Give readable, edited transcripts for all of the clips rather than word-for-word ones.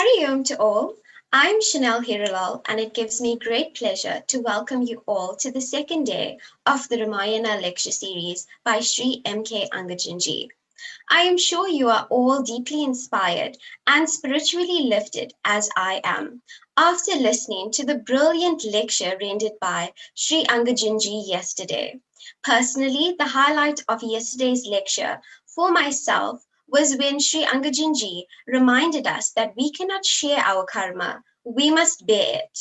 Hari Om to all. I'm Chanel Hirilal, and it gives me great pleasure to welcome you all to the second day of the Ramayana lecture series by Sri M.K. Angajan ji. I am sure you are all deeply inspired and spiritually lifted as I am after listening to the brilliant lecture rendered by Sri Angajan ji yesterday. Personally, the highlight of yesterday's lecture for myself was when Sri Angajan ji reminded us that we cannot share our karma, we must bear it.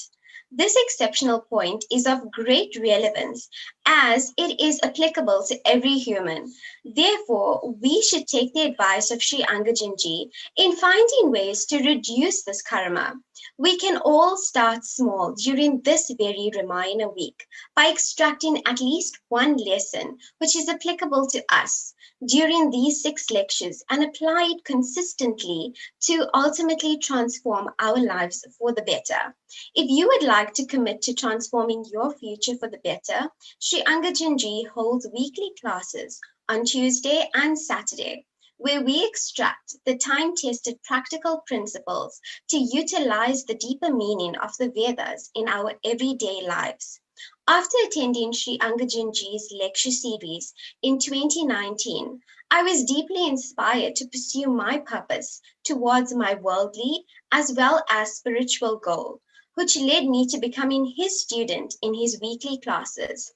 This exceptional point is of great relevance as it is applicable to every human. Therefore, we should take the advice of Sri Angajan ji in finding ways to reduce this karma. We can all start small during this very Ramayana week by extracting at least one lesson which is applicable to us during these 6 lectures and apply it consistently to ultimately transform our lives for the better. If you would like to commit to transforming your future for the better, Sri Angajan ji holds weekly classes on Tuesday and Saturday, where we extract the time-tested practical principles to utilize the deeper meaning of the Vedas in our everyday lives. After attending Sri Angajan ji's lecture series in 2019, I was deeply inspired to pursue my purpose towards my worldly as well as spiritual goal, which led me to becoming his student in his weekly classes.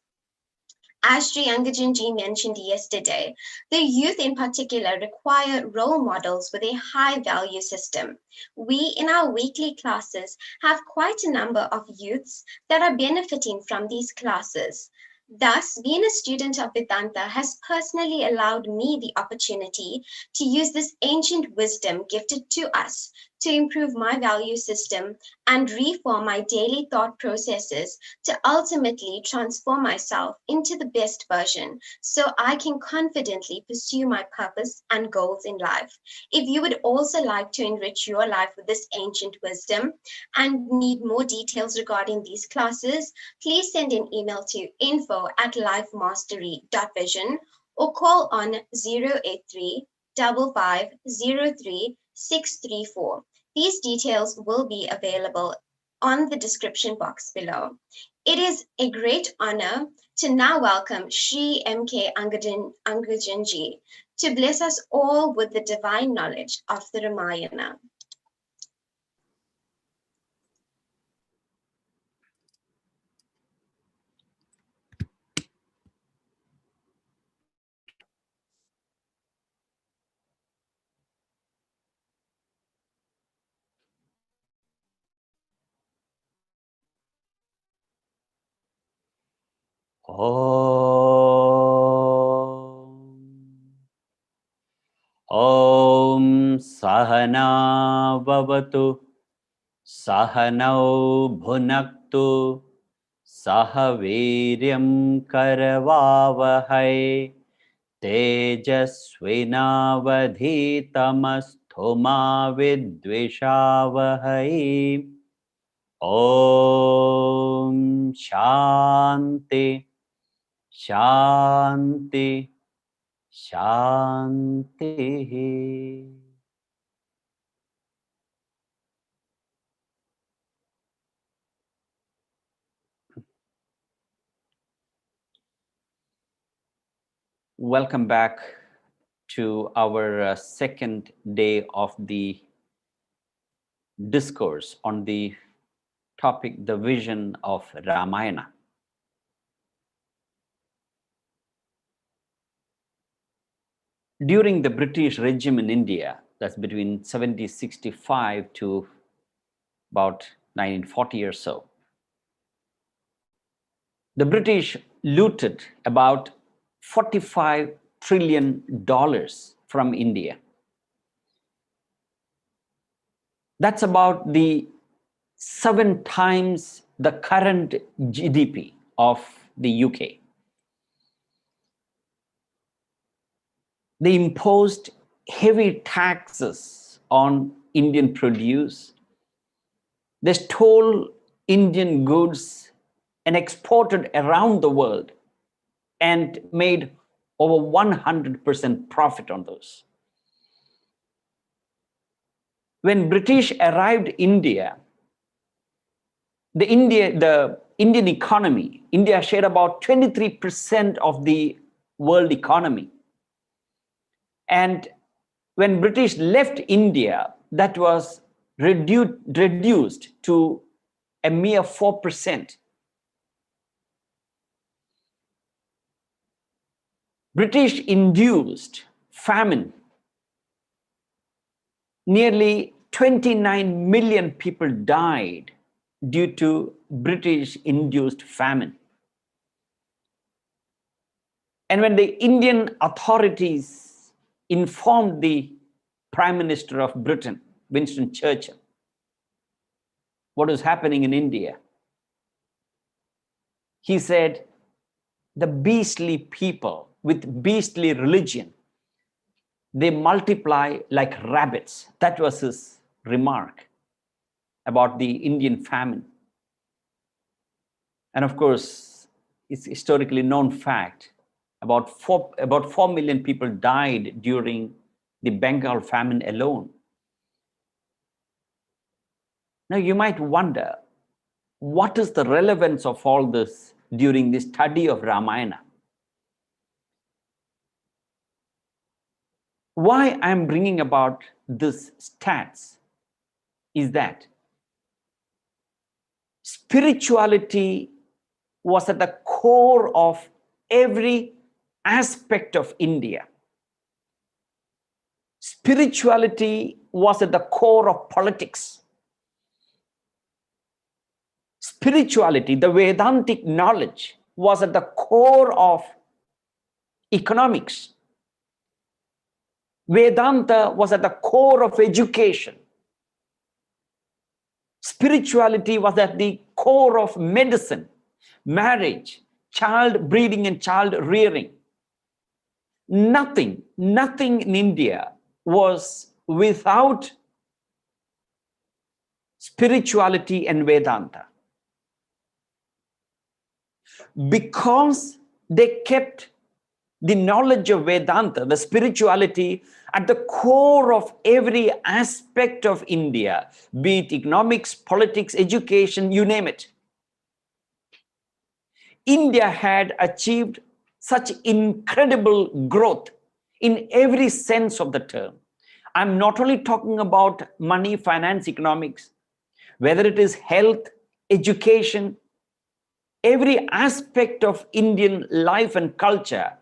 As Sri Angajan ji mentioned yesterday, the youth in particular require role models with a high value system. We in our weekly classes have quite a number of youths that are benefiting from these classes. Thus, being a student of Vedanta has personally allowed me the opportunity to use this ancient wisdom gifted to us to improve my value system and reform my daily thought processes to ultimately transform myself into the best version so I can confidently pursue my purpose and goals in life. If you would also like to enrich your life with this ancient wisdom and need more details regarding these classes, please send an email to info@lifemastery.vision or call on 083 5503 634. These details will be available on the description box below. It is a great honor to now welcome Sri M.K. Angajan ji to bless us all with the divine knowledge of the Ramayana. Om Sahana Vavatu Sahanau Bhunaktu Sahaviryam Karavavahai Tejasvinavadhitamastuma Vidvishavahai. Om Shanti Shanti Shanti. Welcome back to our second day of the discourse on the topic, the vision of Ramayana. During the British regime in India, that's between 1765 to about 1940 or so, the British looted about $45 trillion from India. That's about the 7 times the current GDP of the UK. They imposed heavy taxes on Indian produce. They stole Indian goods and exported around the world and made over 100% profit on those. When British arrived India, the Indian economy, India shared about 23% of the world economy. And when British left India, that was reduced to a mere 4%. British induced famine. Nearly 29 million people died due to British induced famine. And when the Indian authorities informed the Prime Minister of Britain, Winston Churchill, what was happening in India, he said, the beastly people with beastly religion, they multiply like rabbits. That was his remark about the Indian famine. And of course, it's historically known fact, about 4 million people died during the Bengal famine alone. Now you might wonder, what is the relevance of all this during the study of Ramayana? Why I'm bringing about this stats is that spirituality was at the core of every aspect of India. Spirituality was at the core of politics. Spirituality, the Vedantic knowledge, was at the core of economics. Vedanta was at the core of education. Spirituality was at the core of medicine, marriage, child breeding and child rearing. Nothing in India was without spirituality and Vedanta. Because they kept the knowledge of Vedanta, the spirituality, at the core of every aspect of India, be it economics, politics, education, you name it. India had achieved such incredible growth in every sense of the term. I'm not only talking about money, finance, economics, whether it is health, education, every aspect of Indian life and culture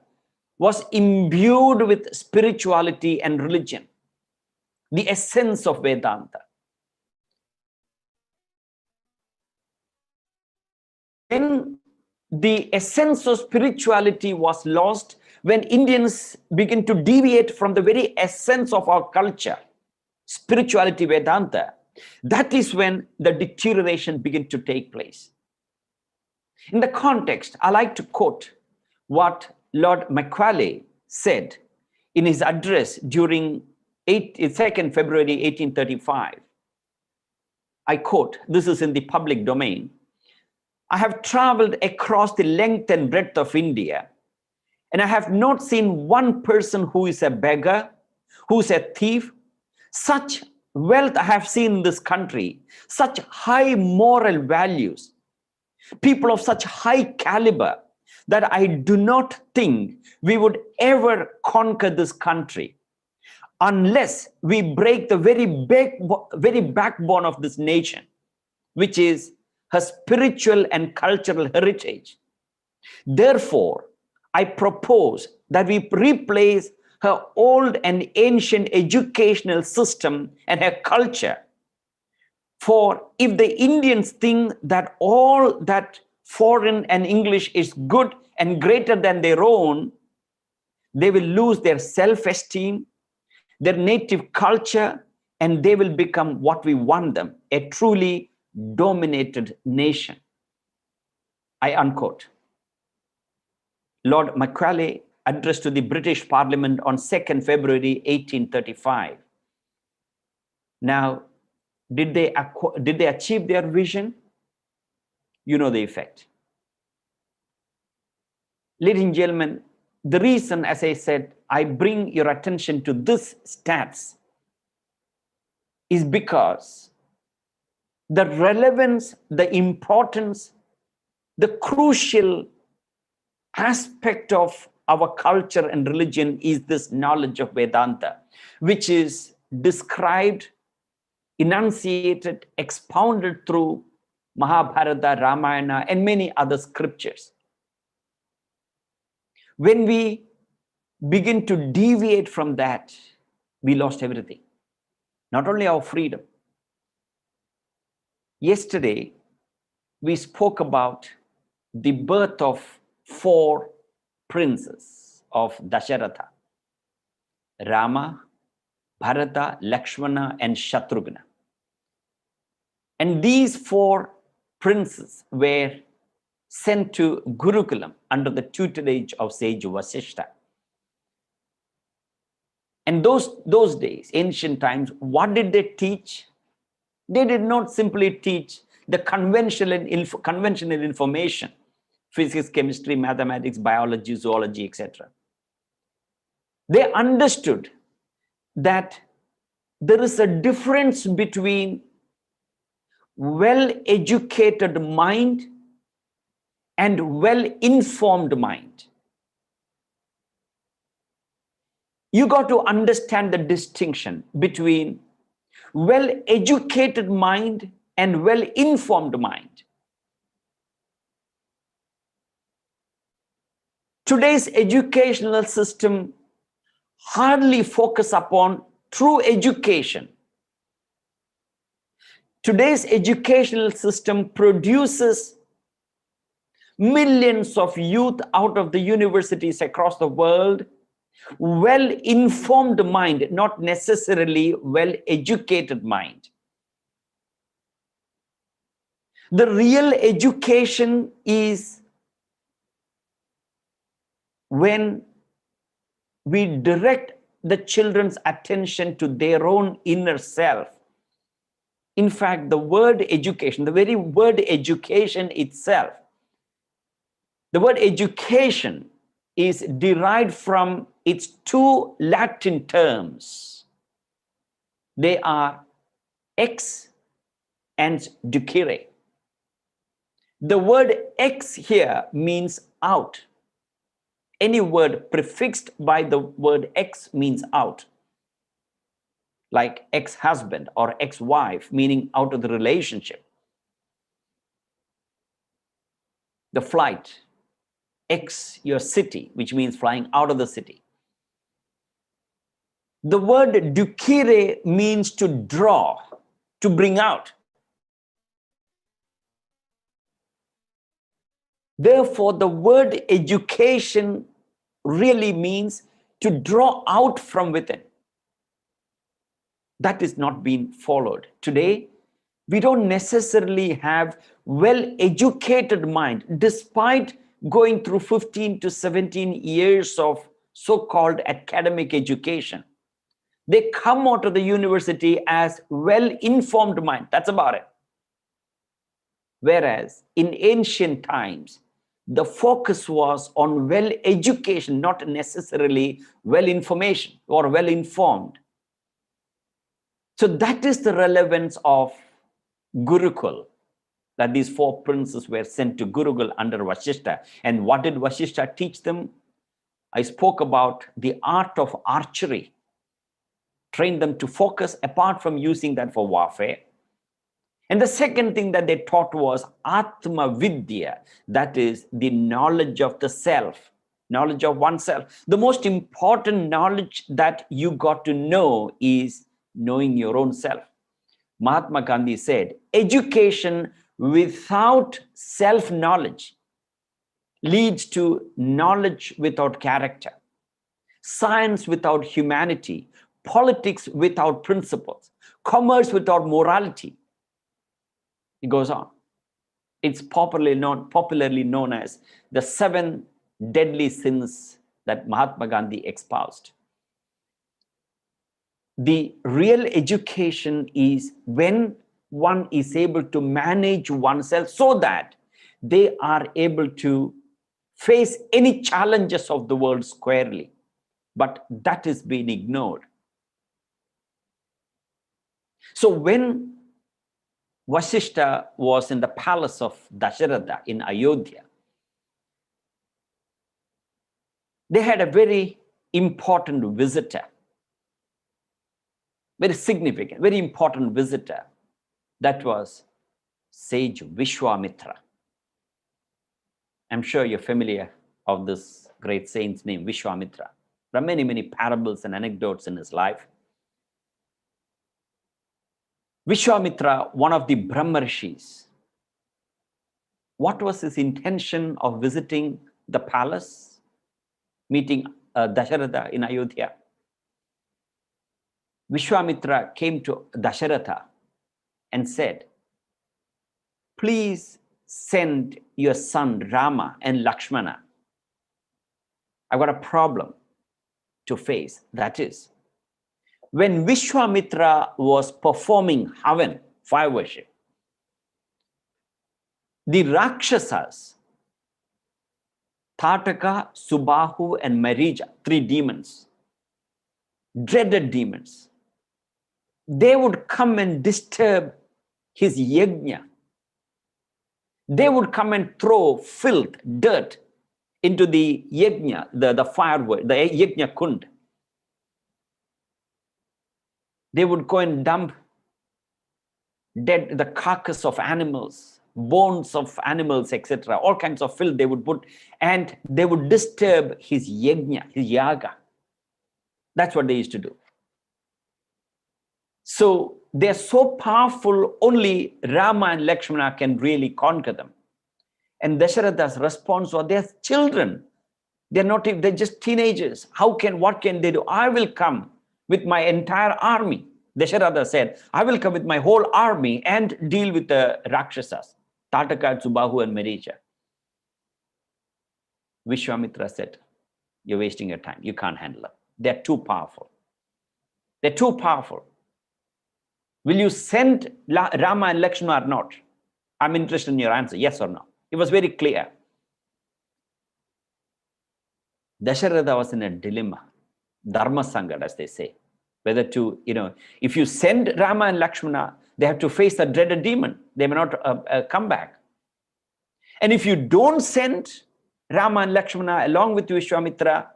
was imbued with spirituality and religion, the essence of Vedanta. When the essence of spirituality was lost, when Indians begin to deviate from the very essence of our culture, spirituality, Vedanta, that is when the deterioration began to take place. In the context, I like to quote what Lord Macaulay said in his address during 2nd February 1835. I quote, this is in the public domain. I have traveled across the length and breadth of India, and I have not seen one person who is a beggar, who is a thief. Such wealth I have seen in this country, such high moral values, people of such high caliber, that I do not think we would ever conquer this country unless we break the very backbone of this nation, which is her spiritual and cultural heritage. Therefore, I propose that we replace her old and ancient educational system and her culture. For if the Indians think that all that foreign and English is good and greater than their own, they will lose their self-esteem, their native culture, and they will become what we want them, a truly dominated nation. I unquote. Lord Macaulay addressed to the British Parliament on 2nd February 1835. Now, did they achieve their vision? You know the effect. Ladies and gentlemen, the reason, as I said, I bring your attention to this stats is because the relevance, the importance, the crucial aspect of our culture and religion is this knowledge of Vedanta, which is described, enunciated, expounded through Mahabharata, Ramayana, and many other scriptures. When we begin to deviate from that, we lost everything. Not only our freedom. Yesterday, we spoke about the birth of 4 princes of Dasharatha: Rama, Bharata, Lakshmana, and Shatrughna. And these 4 princes were sent to Gurukulam under the tutelage of sage Vasishta. And those days, ancient times, what did they teach? They did not simply teach the conventional information, physics, chemistry, mathematics, biology, zoology, etc. They understood that there is a difference between well-educated mind and well-informed mind. You got to understand the distinction between well-educated mind and well-informed mind. Today's educational system hardly focus upon true education. Today's educational system produces millions of youth out of the universities across the world, well-informed mind, not necessarily well-educated mind. The real education is when we direct the children's attention to their own inner self. In fact, the word education, the very word education itself, the word education is derived from its 2 Latin terms. They are ex and ducere. The word ex here means out. Any word prefixed by the word ex means out. Like ex-husband or ex-wife, meaning out of the relationship. The flight, ex your city, which means flying out of the city. The word ducere means to draw, to bring out. Therefore, the word education really means to draw out from within. That is not being followed. Today, we don't necessarily have well-educated mind, despite going through 15 to 17 years of so-called academic education. They come out of the university as well-informed mind. That's about it. Whereas in ancient times, the focus was on well-education, not necessarily well-information or well-informed. So that is the relevance of Gurukul, that these 4 princes were sent to Gurukul under Vasishta. And what did Vasishta teach them? I spoke about the art of archery, trained them to focus apart from using that for warfare. And the second thing that they taught was Atma Vidya, that is the knowledge of the self, knowledge of oneself. The most important knowledge that you got to know is knowing your own self. Mahatma Gandhi said, education without self-knowledge leads to knowledge without character, science without humanity, politics without principles, commerce without morality. It goes on. It's popularly known as the 7 deadly sins that Mahatma Gandhi espoused. The real education is when one is able to manage oneself so that they are able to face any challenges of the world squarely. But that is being ignored. So when Vasishta was in the palace of Dasharatha in Ayodhya, they had a very important visitor, very significant, very important visitor. That was sage Vishwamitra. I'm sure you're familiar of this great saint's name, Vishwamitra. There are many, many parables and anecdotes in his life. Vishwamitra, one of the Brahma Rishis, what was his intention of visiting the palace, meeting Dasharatha in Ayodhya? Vishwamitra came to Dasharatha and said, please send your son Rama and Lakshmana. I've got a problem to face. That is, when Vishwamitra was performing Havan, fire worship, the Rakshasas, Tataka, Subahu, and Marija, 3 demons, dreaded demons, they would come and disturb his yajna. They would come and throw filth, dirt into the yajna, the firewood, the yajna kund. They would go and dump the carcass of animals, bones of animals, etc. All kinds of filth they would put, and they would disturb his yajna, his yaga. That's what they used to do. So they're so powerful, only Rama and Lakshmana can really conquer them. And Dasharatha's response was, they're children. They're just teenagers. What can they do? I will come with my entire army. Dasharatha said, I will come with my whole army and deal with the Rakshasas, Tataka, Subahu, and Marija. Vishwamitra said, you're wasting your time. You can't handle them. They're too powerful. They're too powerful. Will you send Rama and Lakshmana or not? I'm interested in your answer, yes or no. It was very clear. Dasharatha was in a dilemma, dharma sangat, as they say, whether to, if you send Rama and Lakshmana, they have to face a dreaded demon. They may not come back. And if you don't send Rama and Lakshmana along with Vishwamitra,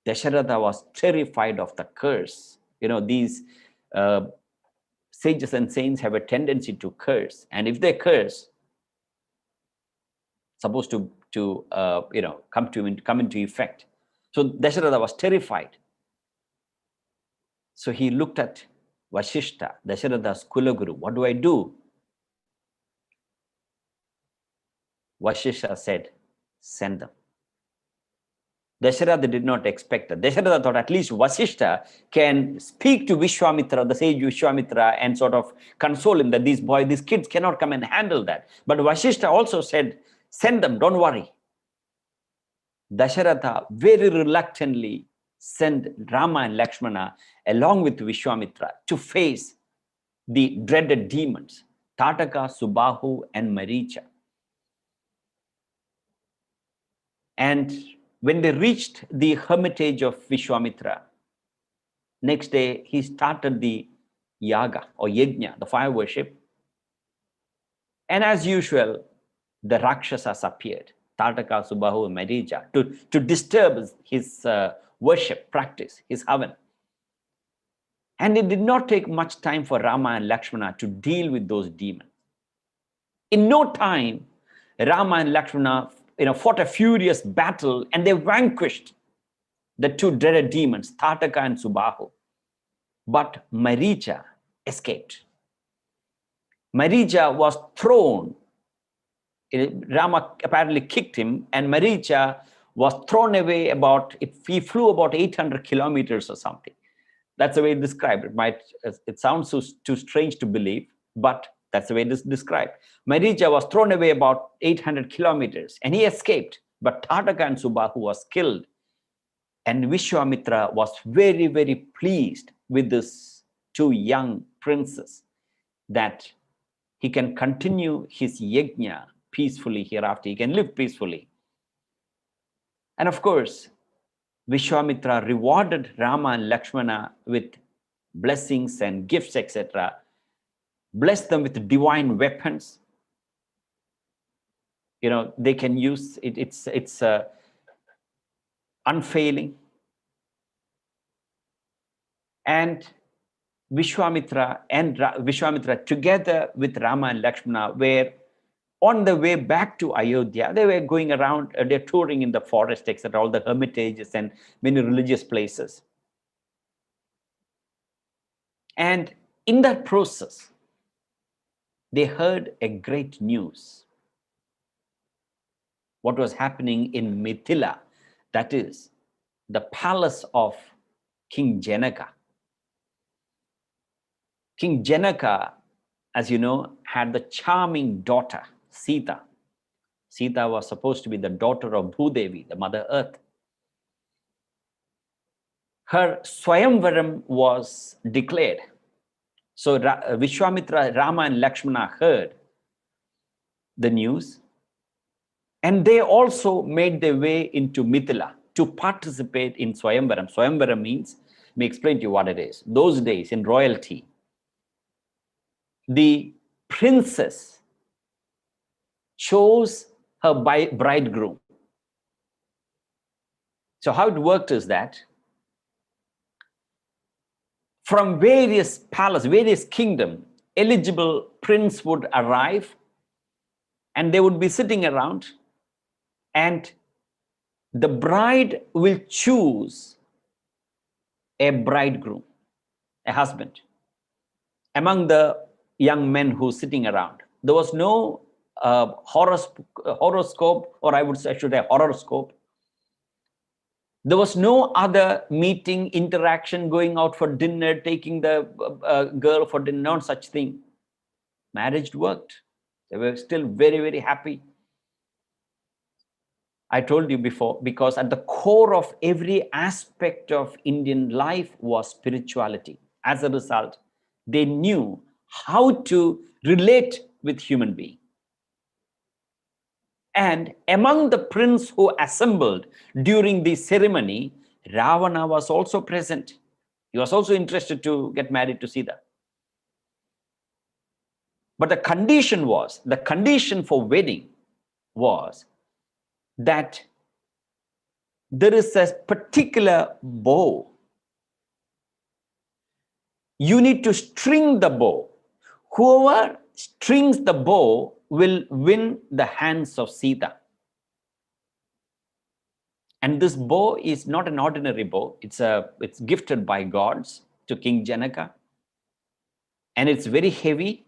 Dasharatha was terrified of the curse. These sages and saints have a tendency to curse. And if they curse, supposed to come into effect. So Dasharatha was terrified. So he looked at Vasishta, Dasharatha's Kulaguru. What do I do? Vasishta said, send them. Dasharatha did not expect that. Dasharatha thought at least Vasishta can speak to Vishwamitra, the sage Vishwamitra, and sort of console him that these kids cannot come and handle that. But Vasishta also said, send them, don't worry. Dasharatha very reluctantly sent Rama and Lakshmana along with Vishwamitra to face the dreaded demons, Tataka, Subahu, and Maricha. And when they reached the hermitage of Vishwamitra, next day he started the yaga or yajna, the fire worship. And as usual, the Rakshasas appeared, Tataka, Subahu, and Marija, to disturb his worship practice, his havan. And it did not take much time for Rama and Lakshmana to deal with those demons. In no time, Rama and Lakshmana fought a furious battle, and they vanquished the 2 dreaded demons, Tataka and Subahu. But Marija escaped. Marija was thrown. Rama apparently kicked him, and Marija was thrown away he flew about 800 kilometers or something. That's the way it's described. It sounds too strange to believe, but that's the way it is described. Marija was thrown away about 800 kilometers, and he escaped. But Tataka and Subahu was killed. And Vishwamitra was very, very pleased with these 2 young princes, that he can continue his yajna peacefully hereafter. He can live peacefully. And of course, Vishwamitra rewarded Rama and Lakshmana with blessings and gifts, etc. bless them with divine weapons. They can use it. It's unfailing. And Vishwamitra together with Rama and Lakshmana were on the way back to Ayodhya. They were going around, they're touring in the forest, etc., all the hermitages and many religious places. And in that process, they heard a great news. What was happening in Mithila, that is the palace of King Janaka. King Janaka, as you know, had the charming daughter, Sita. Sita was supposed to be the daughter of Bhudevi, the Mother Earth. Her Swayamvaram was declared. So Vishwamitra, Rama and Lakshmana heard the news, and they also made their way into Mithila to participate in Swayamvaram. Swayamvaram means, let me explain to you what it is. Those days in royalty, the princess chose her bridegroom. So how it worked is that from various palaces, various kingdoms, eligible prince would arrive, and they would be sitting around, and the bride will choose a bridegroom, a husband, among the young men who are sitting around. There was no horoscope, or I should say horoscope. There was no other meeting, interaction, going out for dinner, taking the girl for dinner, no such thing. Marriage worked. They were still very, very happy. I told you before, because at the core of every aspect of Indian life was spirituality. As a result, they knew how to relate with human beings. And among the prince who assembled during the ceremony, Ravana was also present. He was also interested to get married to Sita. But the condition for wedding was that there is a particular bow. You need to string the bow. Whoever strings the bow will win the hands of Sita. And this bow is not an ordinary bow. It's gifted by gods to King Janaka. And it's very heavy,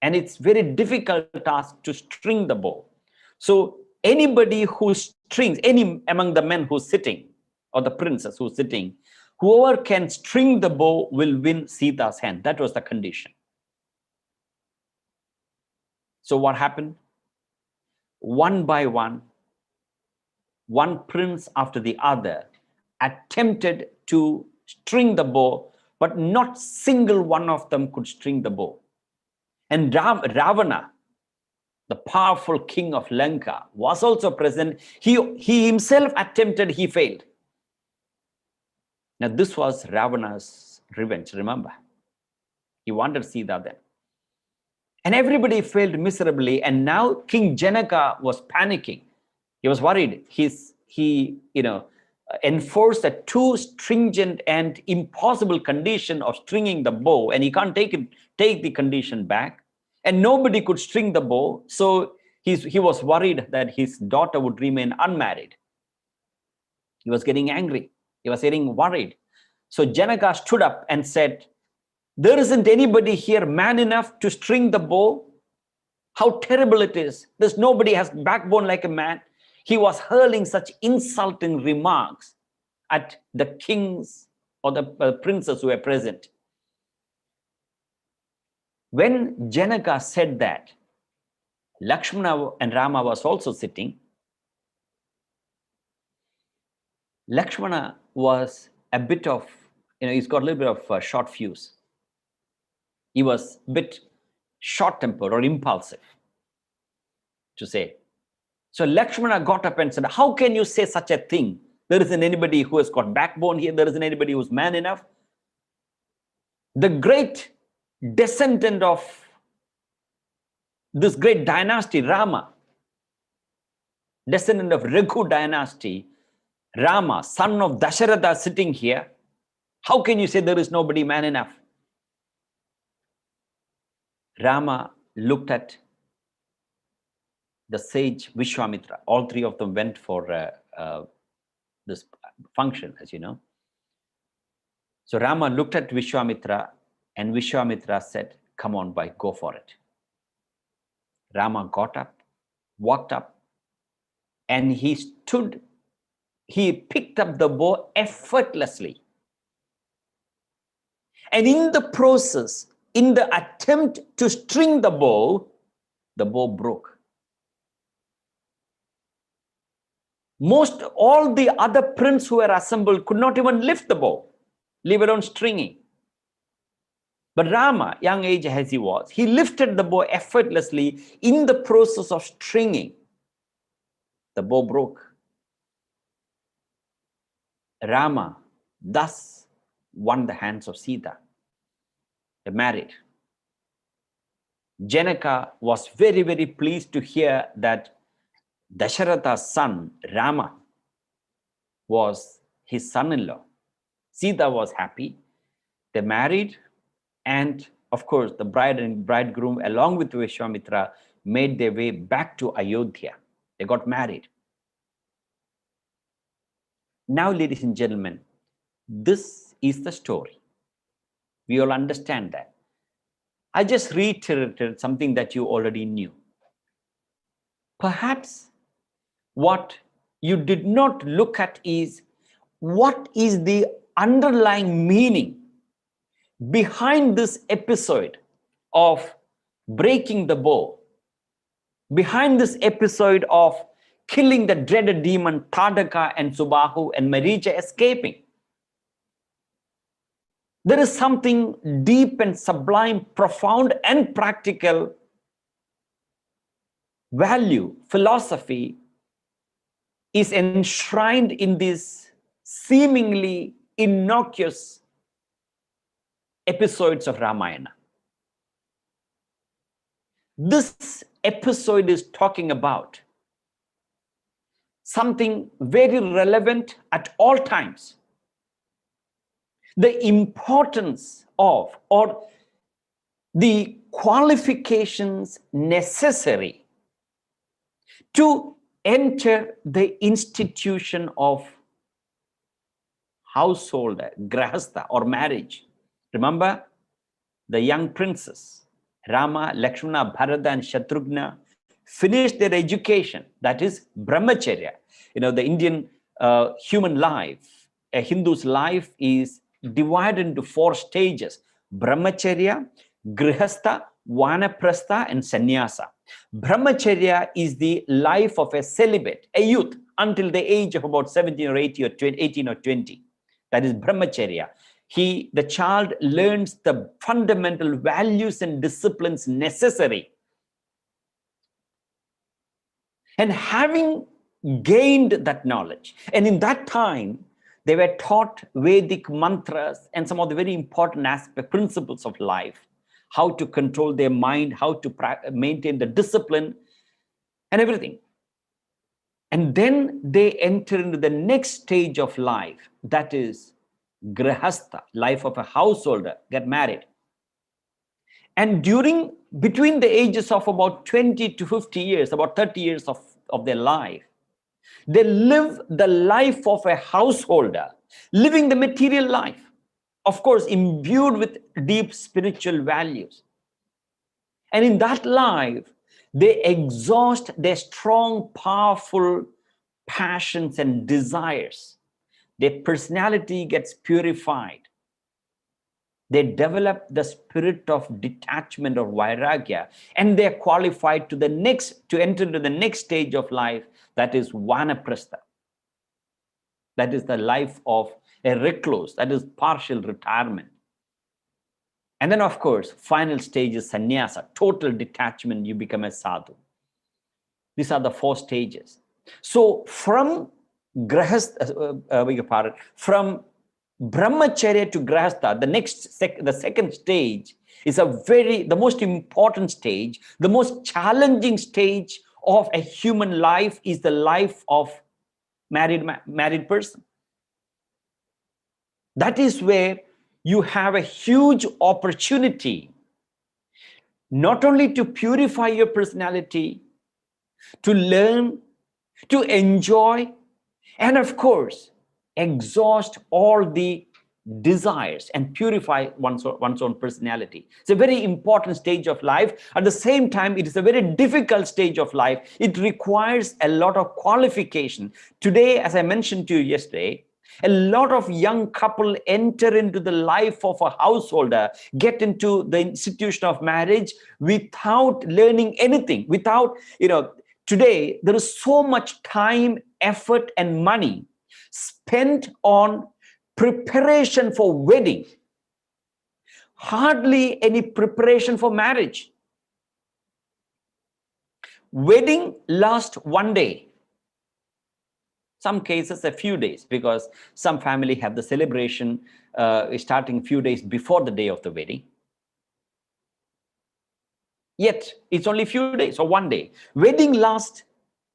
and it's very difficult task to string the bow. So anybody who strings, any among the men who's sitting, or the princess who's sitting, whoever can string the bow will win Sita's hand. That was the condition. So what happened? One by one prince after the other attempted to string the bow, but not single one of them could string the bow. And Ravana, the powerful king of Lanka, was also present. He himself attempted, he failed. Now this was Ravana's revenge, remember. He wanted Sita then. And everybody failed miserably, and now King Janaka was panicking. He was worried. He enforced a too stringent and impossible condition of stringing the bow, and he can't take the condition back. And nobody could string the bow, so he was worried that his daughter would remain unmarried. He was getting angry. He was getting worried. So Janaka stood up and said, "There isn't anybody here man enough to string the bow. How terrible it is. There's nobody has backbone like a man." He was hurling such insulting remarks at the kings or the princes who were present. When Janaka said that, Lakshmana and Rama was also sitting. Lakshmana was a bit of, he's got a little bit of short fuse. He was a bit short-tempered or impulsive, to say. So Lakshmana got up and said, "How can you say such a thing? There isn't anybody who has got backbone here. There isn't anybody who's man enough." The great descendant of this great dynasty, Rama, descendant of Raghu dynasty, Rama, son of Dasharatha, sitting here. How can you say there is nobody man enough? Rama looked at the sage Vishwamitra. All three of them went for this function, as you know. So Rama looked at Vishwamitra, and Vishwamitra said, come on, boy, go for it. Rama got up, walked up, and he picked up the bow effortlessly. And in the process, in the attempt to string the bow broke. All the other princes who were assembled could not even lift the bow, leave alone stringing. But Rama, young age as he was, he lifted the bow effortlessly. In the process of stringing, the bow broke. Rama thus won the hands of Sita. They married. Janaka was very, very pleased to hear that Dasharatha's son, Rama, was his son-in-law. Sita was happy. They married, and of course, the bride and bridegroom, along with Vishwamitra, made their way back to Ayodhya. They got married. Now, ladies and gentlemen, this is the story. We all understand that. I just reiterated something that you already knew. Perhaps what you did not look at is what is the underlying meaning behind this episode of breaking the bow, behind this episode of killing the dreaded demon Tadaka and Subahu and Maricha escaping. There is something deep and sublime, profound and practical value, philosophy is enshrined in these seemingly innocuous episodes of Ramayana. This episode is talking about something very relevant at all times. The importance of, or the qualifications necessary to enter the institution of household, grahastha, or marriage. Remember, the young princes, Rama, Lakshmana, Bharata, and Shatrughna, finished their education, that is brahmacharya. You know, the Indian human life, a Hindu's life is divided into 4 stages: brahmacharya, grihastha, vanaprastha, and sannyasa. Brahmacharya is the life of a celibate, a youth, until the age of about 17 or 18 or 18 or 20. That is brahmacharya. The child learns the fundamental values and disciplines necessary. And having gained that knowledge, and in that time, they were taught Vedic mantras and some of the very important principles of life, how to control their mind, how to maintain the discipline and everything. And then they enter into the next stage of life, that is grihastha, life of a householder, get married. And between the ages of about 20 to 50 years, about 30 years of their life, they live the life of a householder, living the material life, of course, imbued with deep spiritual values. And in that life, they exhaust their strong, powerful passions and desires. Their personality gets purified. They develop the spirit of detachment or vairagya, and they are qualified to enter into the next stage of life, that is vanaprastha. That is the life of a recluse, that is partial retirement. And then, of course, final stage is sannyasa, total detachment, you become a sadhu. These are the 4 stages. So from from Brahmacharya to grahastha, the second stage, is the most important stage, the most challenging stage of a human life is the life of married person. That is where you have a huge opportunity not only to purify your personality, to learn, to enjoy, and of course, exhaust all the desires and purify one's own personality. It's a very important stage of life. At the same time, it is a very difficult stage of life. It requires a lot of qualification. Today, as I mentioned to you yesterday, a lot of young couple enter into the life of a householder, get into the institution of marriage without learning anything, without, today there is so much time, effort, and money spent on preparation for wedding, hardly any preparation for marriage. Wedding lasts one day, some cases a few days, because some family have the celebration starting few days before the day of the wedding. Yet it's only few days or one day. Wedding lasts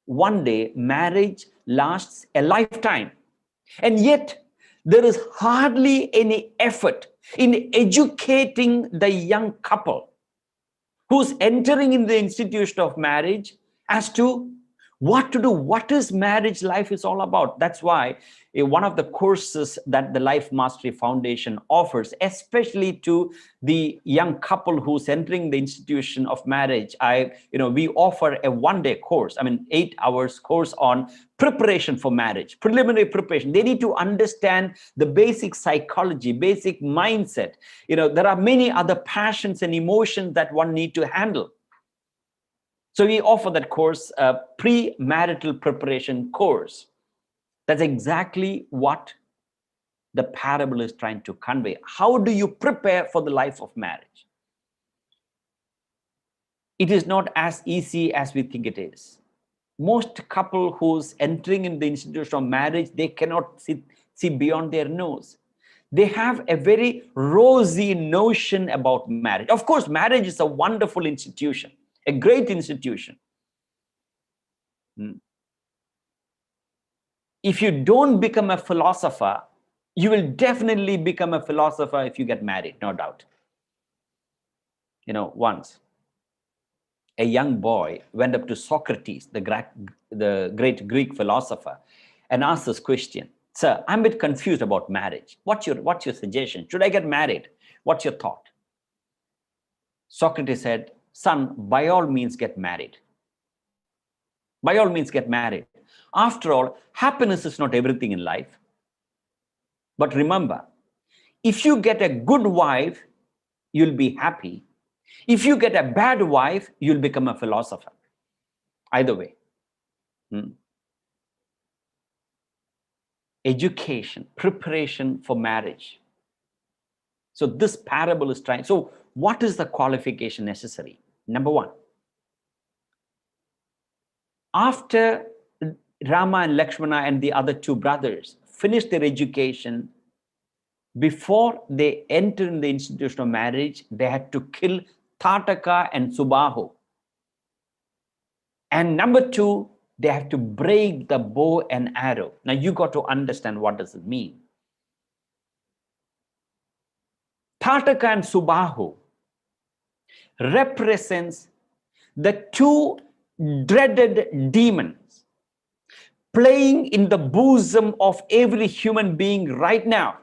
one day, marriage lasts a lifetime. And yet there is hardly any effort in educating the young couple who's entering in the institution of marriage as to what to do, what is marriage life is all about. That's why one of the courses that the Life Mastery Foundation offers, especially to the young couple who's entering the institution of marriage, we offer a one-day course, 8 hours course on preparation for marriage, preliminary preparation. They need to understand the basic psychology, basic mindset. There are many other passions and emotions that one need to handle. So we offer that course, a premarital preparation course. That's exactly what the parable is trying to convey. How do you prepare for the life of marriage? It is not as easy as we think it is. Most couple who's entering in the institution of marriage, they cannot see beyond their nose. They have a very rosy notion about marriage. Of course, marriage is a wonderful institution, a great institution. If you don't become a philosopher, you will definitely become a philosopher if you get married, no doubt. Once a young boy went up to Socrates, the great Greek philosopher, and asked this question: "Sir, I'm a bit confused about marriage. What's your suggestion? Should I get married? What's your thought?" Socrates said, "Son, by all means get married. By all means get married. After all, happiness is not everything in life. But remember, if you get a good wife, you'll be happy. If you get a bad wife, you'll become a philosopher. Either way." Education, preparation for marriage. So this parable is trying. So what is the qualification necessary? Number one, after Rama and Lakshmana and the other two brothers finish their education, before they enter in the institution of marriage, they had to kill Tataka and Subahu. And number two, they have to break the bow and arrow. Now you got to understand, what does it mean? Tataka and Subahu represents the two dreaded demons playing in the bosom of every human being right now.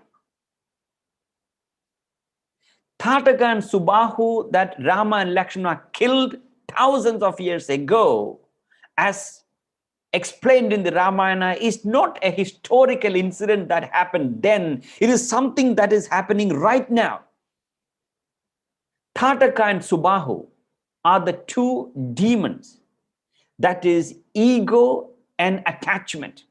Tataka and Subahu that Rama and Lakshmana killed thousands of years ago, as explained in the Ramayana, is not a historical incident that happened then. It is something that is happening right now. Tataka and Subahu are the two demons, that is ego and attachment.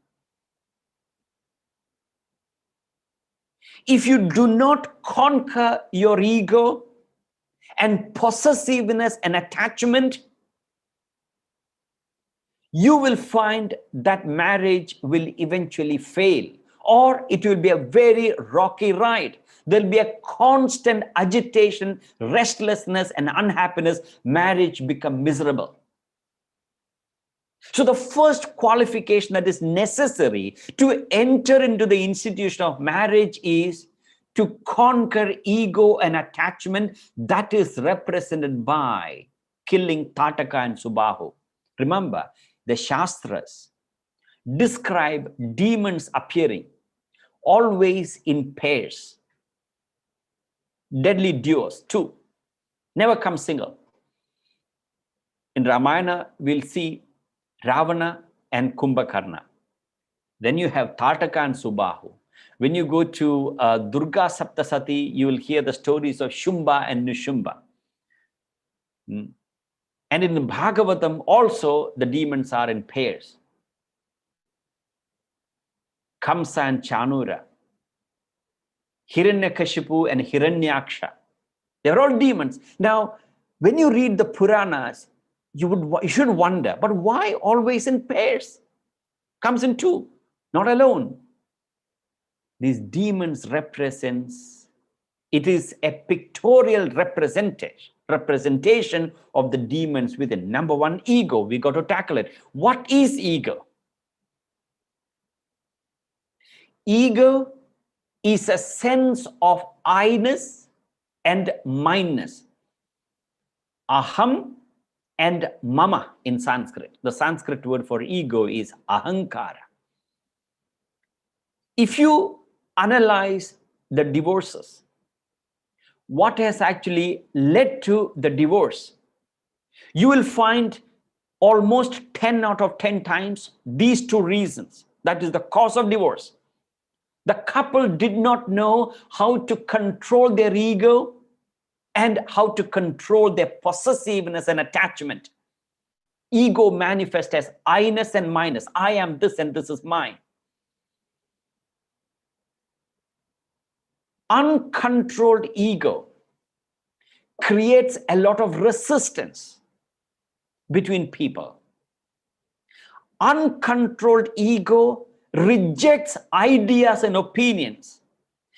If you do not conquer your ego and possessiveness and attachment, you will find that marriage will eventually fail, or it will be a very rocky ride. There'll be a constant agitation, restlessness, and unhappiness. Marriage become miserable. So the first qualification that is necessary to enter into the institution of marriage is to conquer ego and attachment that is represented by killing Tataka and Subahu. Remember, the Shastras describe demons appearing always in pairs, deadly duos, two, never come single. In Ramayana, we'll see Ravana and Kumbhakarna. Then you have Tataka and Subahu. When you go to Durga Saptasati, you will hear the stories of Shumba and Nishumba. And in the Bhagavatam also, the demons are in pairs. Kamsa and Chanura, Hiranyakashipu and Hiranyaksha. They're all demons. Now, when you read the Puranas, you should wonder, but why always in pairs? Comes in two, not alone. These demons represents, it is a pictorial representation of the demons within. Number one, ego. We got to tackle it. What is ego? Ego is a sense of I-ness and mine-ness. Aham and mama in Sanskrit. The Sanskrit word for ego is ahankara. If you analyze the divorces, what has actually led to the divorce, you will find almost 10 out of 10 times these two reasons. That is the cause of divorce. The couple did not know how to control their ego and how to control their possessiveness and attachment. Ego manifests as I-ness and mine-ness. I am this and this is mine. Uncontrolled ego creates a lot of resistance between people. Uncontrolled ego rejects ideas and opinions.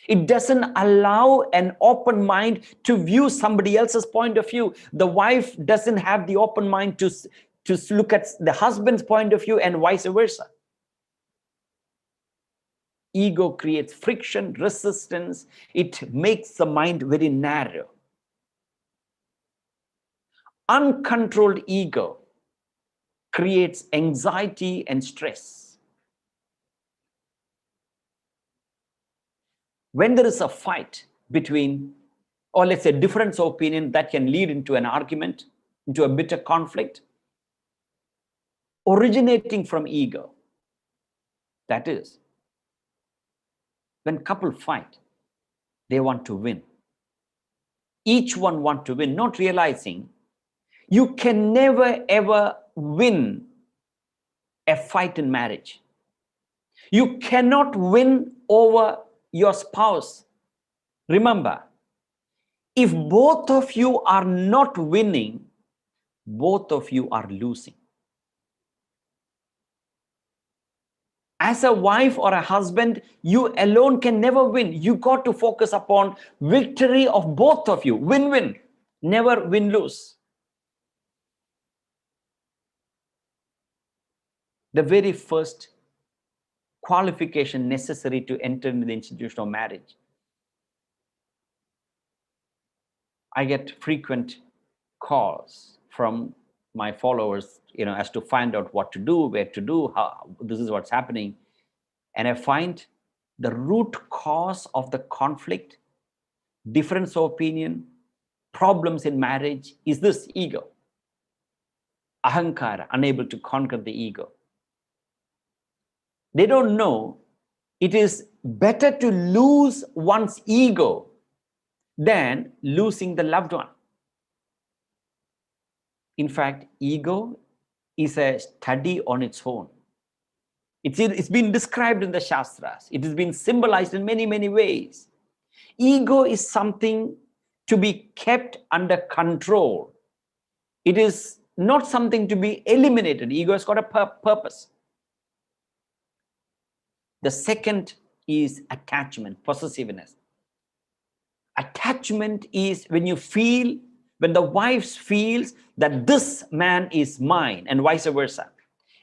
It doesn't allow an open mind to view somebody else's point of view. The wife doesn't have the open mind to look at the husband's point of view and vice versa. Ego creates friction, resistance. It makes the mind very narrow. Uncontrolled ego creates anxiety and stress. When there is a fight between, or let's say difference of opinion that can lead into an argument, into a bitter conflict, originating from ego. That is, when couple fight, they want to win. Each one want to win, not realizing you can never ever win a fight in marriage. You cannot win over your spouse. Remember, if both of you are not winning, both of you are losing. As a wife or a husband, you alone can never win. You got to focus upon victory of both of you. Win-win, never win-lose. The very first qualification necessary to enter into the institution of marriage. I get frequent calls from my followers, as to find out what to do, where to do, how this is what's happening. And I find the root cause of the conflict, difference of opinion, problems in marriage is this ego. Ahankara, unable to conquer the ego. They don't know it is better to lose one's ego than losing the loved one. In fact, ego is a study on its own. It's been described in the Shastras. It has been symbolized in many, many ways. Ego is something to be kept under control. It is not something to be eliminated. Ego has got a purpose. The second is attachment, possessiveness. Attachment is when you feel, when the wife feels that this man is mine and vice versa.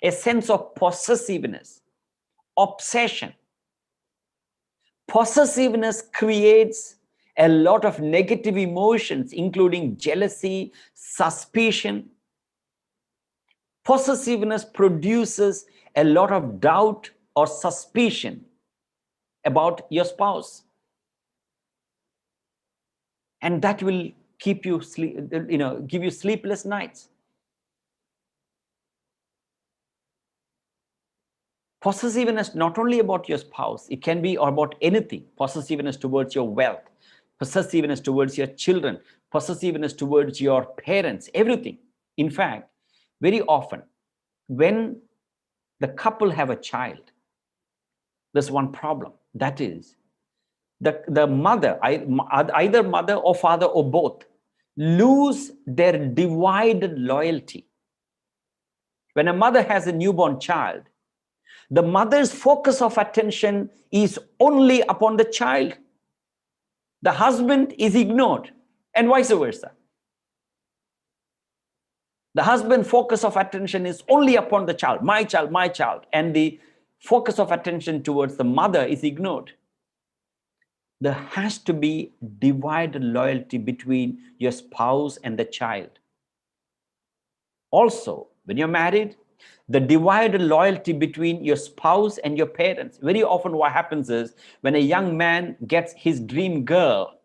A sense of possessiveness, obsession. Possessiveness creates a lot of negative emotions, including jealousy, suspicion. Possessiveness produces a lot of doubt or suspicion about your spouse. And that will keep you give you sleepless nights. Possessiveness not only about your spouse, it can be about anything. Possessiveness towards your wealth, possessiveness towards your children, possessiveness towards your parents, everything. In fact, very often when the couple have a child, there's one problem. That is, the mother, either mother or father or both, lose their divided loyalty. When a mother has a newborn child, the mother's focus of attention is only upon the child. The husband is ignored, and vice versa. The husband's focus of attention is only upon the child, my child, and the focus of attention towards the mother is ignored. There has to be divided loyalty between your spouse and the child. Also, when you're married, the divided loyalty between your spouse and your parents. Very often what happens is when a young man gets his dream girl,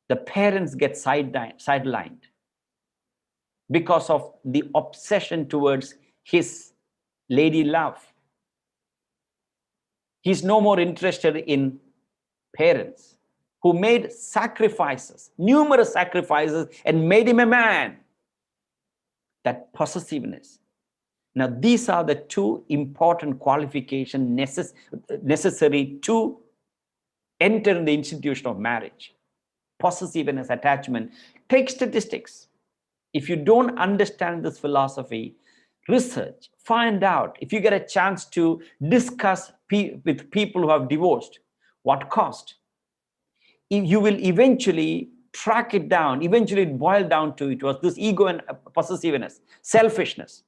the parents get sidelined because of the obsession towards his lady love. He's no more interested in parents who made sacrifices, numerous sacrifices, and made him a man. That possessiveness. Now, these are the two important qualifications necessary to enter in the institution of marriage. Possessiveness, attachment. Take statistics. If you don't understand this philosophy, research, find out. If you get a chance to discuss with people who have divorced, what cost? You will eventually track it down. Eventually it boiled down to it was this ego and possessiveness, selfishness.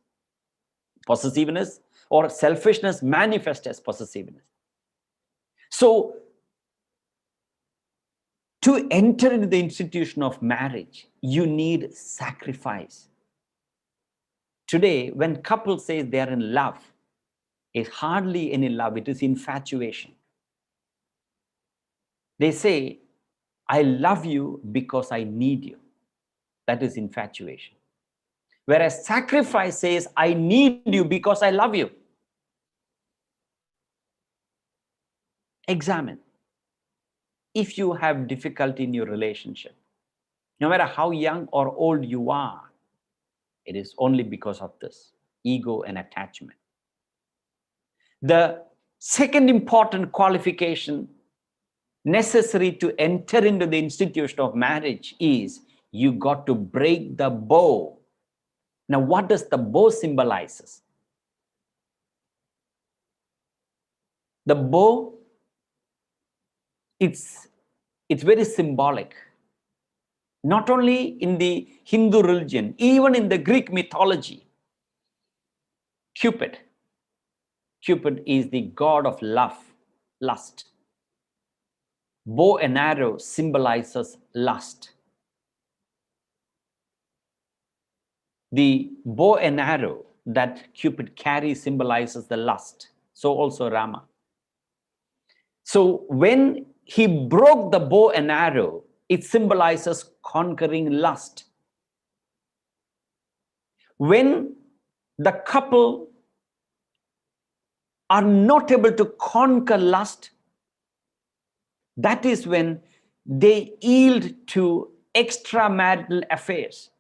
Possessiveness or selfishness manifest as possessiveness. So, to enter into the institution of marriage, you need sacrifice. Today, when couples say they are in love, it's hardly any love, it is infatuation. They say, I love you because I need you. That is infatuation. Whereas sacrifice says, I need you because I love you. Examine. If you have difficulty in your relationship, no matter how young or old you are, it is only because of this ego and attachment. The second important qualification necessary to enter into the institution of marriage is you got to break the bow. Now, what does the bow symbolizes? The bow, it's very symbolic. Not only in the Hindu religion, even in the Greek mythology, Cupid is the god of love, lust. Bow and arrow symbolizes lust. The bow and arrow that Cupid carries symbolizes the lust. So also Rama. So when he broke the bow and arrow, it symbolizes conquering lust. When the couple are not able to conquer lust, that is when they yield to extramarital affairs.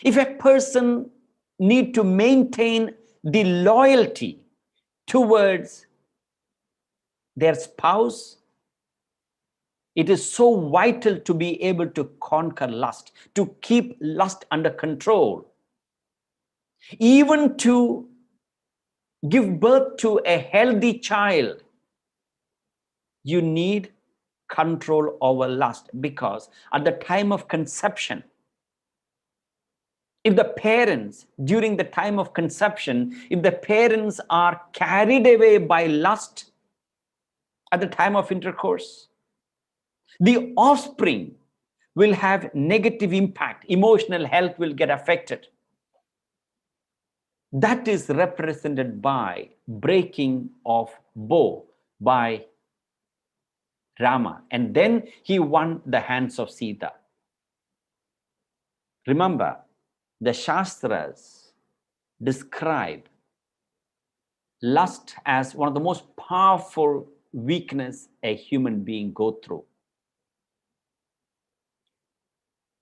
If a person needs to maintain the loyalty towards their spouse, it is so vital to be able to conquer lust, to keep lust under control, even to give birth to a healthy child, you need control over lust, because at the time of conception, if the parents, during the time of conception, if the parents are carried away by lust at the time of intercourse, the offspring will have negative impact. Emotional health will get affected. That is represented by breaking of bow by Rama, and then he won the hands of Sita. Remember, the Shastras describe lust as one of the most powerful weakness a human being go through.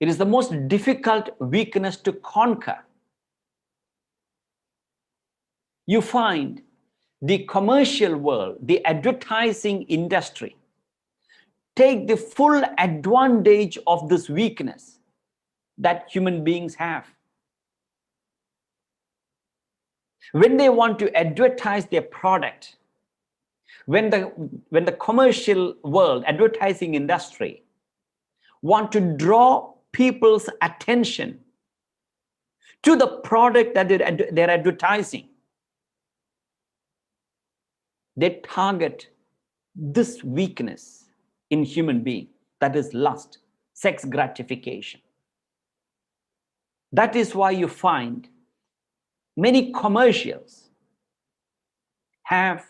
It is the most difficult weakness to conquer. You find the commercial world, the advertising industry, take the full advantage of this weakness that human beings have. When they want to advertise their product, when the commercial world, advertising industry, want to draw people's attention to the product that they're advertising, they target this weakness in human being, that is lust, sex gratification. That is why you find many commercials have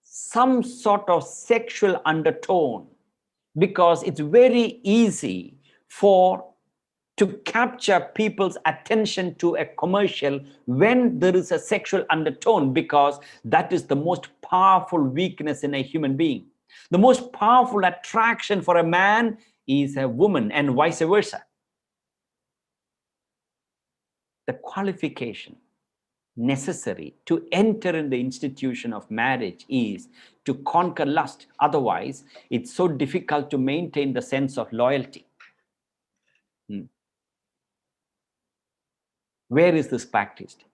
some sort of sexual undertone, because it's very easy to capture people's attention to a commercial when there is a sexual undertone, because that is the most powerful weakness in a human being. The most powerful attraction for a man is a woman, and vice versa. The qualification necessary to enter in the institution of marriage is to conquer lust. Otherwise, it's so difficult to maintain the sense of loyalty. Where is this practiced?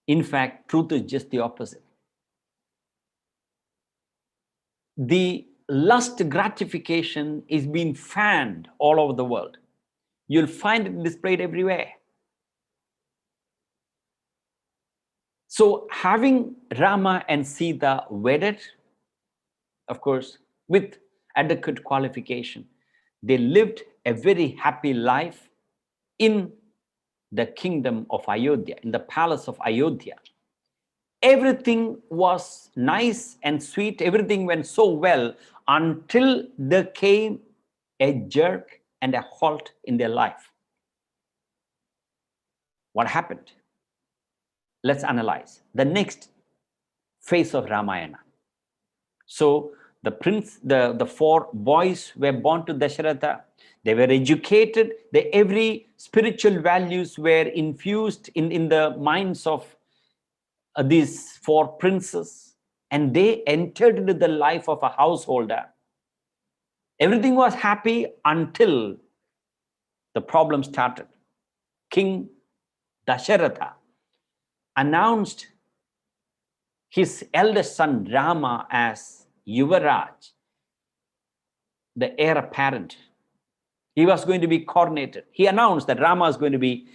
In fact, truth is just the opposite. The lust gratification is being fanned all over the world. You'll find it displayed everywhere. So having Rama and Sita wedded, of course, with adequate qualification, they lived a very happy life in the kingdom of Ayodhya, in the palace of Ayodhya. Everything was nice and sweet. Everything went so well until there came a jerk and a halt in their life. What happened? Let's analyze the next phase of Ramayana. So the four boys were born to Dasharatha. They were educated. Every spiritual values were infused in the minds of these four princes, and they entered into the life of a householder. Everything was happy until the problem started. King Dasharatha announced his eldest son Rama as Yuvaraj, the heir apparent. He was going to be coronated. He announced that Rama is going to be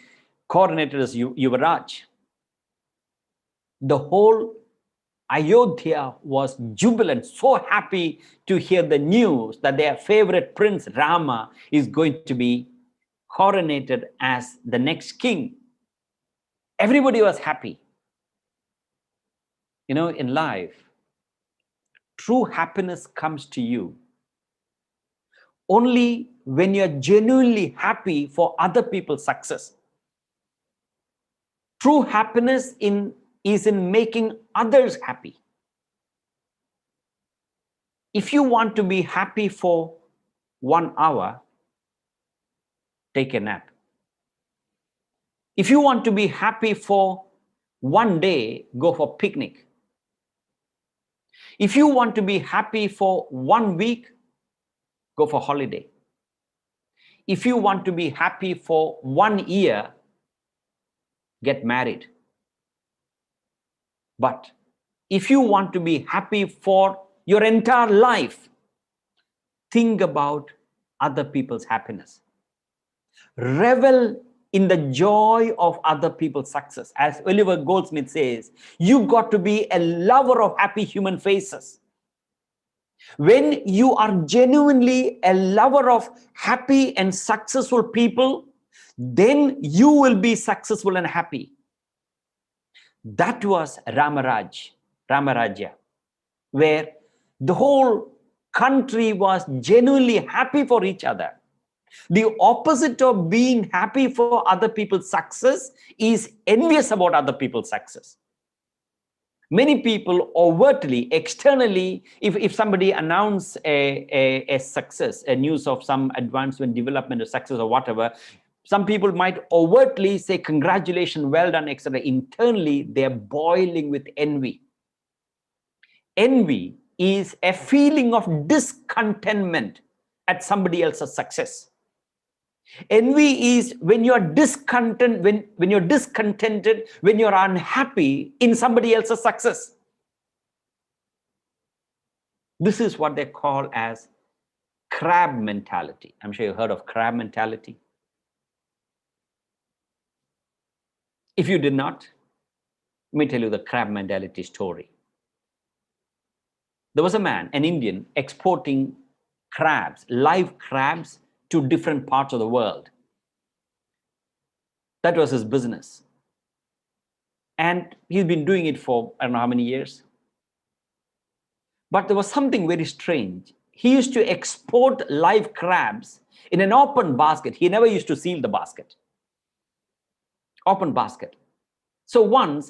coronated as Yuvaraj. The whole Ayodhya was jubilant, so happy to hear the news that their favorite prince Rama is going to be coronated as the next king. Everybody was happy. You know, in life, true happiness comes to you only when you're genuinely happy for other people's success. True happiness is in making others happy. If you want to be happy for 1 hour, take a nap. If you want to be happy for 1 day, go for a picnic. If you want to be happy for 1 week, go for holiday. If you want to be happy for 1 year, get married. But if you want to be happy for your entire life, think about other people's happiness. Revel in the joy of other people's success. As Oliver Goldsmith says, you got to be a lover of happy human faces. When you are genuinely a lover of happy and successful people, then you will be successful and happy. That was Ramarajya, where the whole country was genuinely happy for each other. The opposite of being happy for other people's success is envious about other people's success. Many people overtly, externally, if somebody announces a success, a news of some advancement, development, or success or whatever, some people might overtly say, congratulations, well done, etc. Internally, they're boiling with envy. Envy is a feeling of discontentment at somebody else's success. Envy is when you're discontent, when you're discontented, when you're unhappy in somebody else's success. This is what they call as crab mentality. I'm sure you've heard of crab mentality. If you did not, let me tell you the crab mentality story. There was a man, an Indian, exporting crabs, live crabs, to different parts of the world. That was his business. And he's been doing it for I don't know how many years. But there was something very strange. He used to export live crabs in an open basket. He never used to seal the basket. Open basket. So once,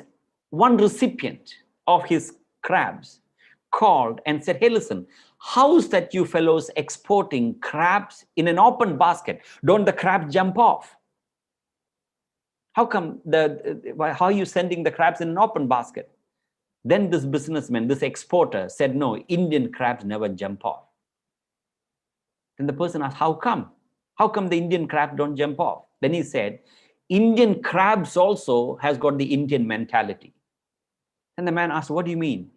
one recipient of his crabs called and said, hey, listen, how's that you fellows exporting crabs in an open basket? Don't the crabs jump off? How come how are you sending the crabs in an open basket? Then this businessman, this exporter said, no, Indian crabs never jump off. Then the person asked, how come? How come the Indian crabs don't jump off? Then he said, Indian crabs also has got the Indian mentality. And the man asked, what do you mean?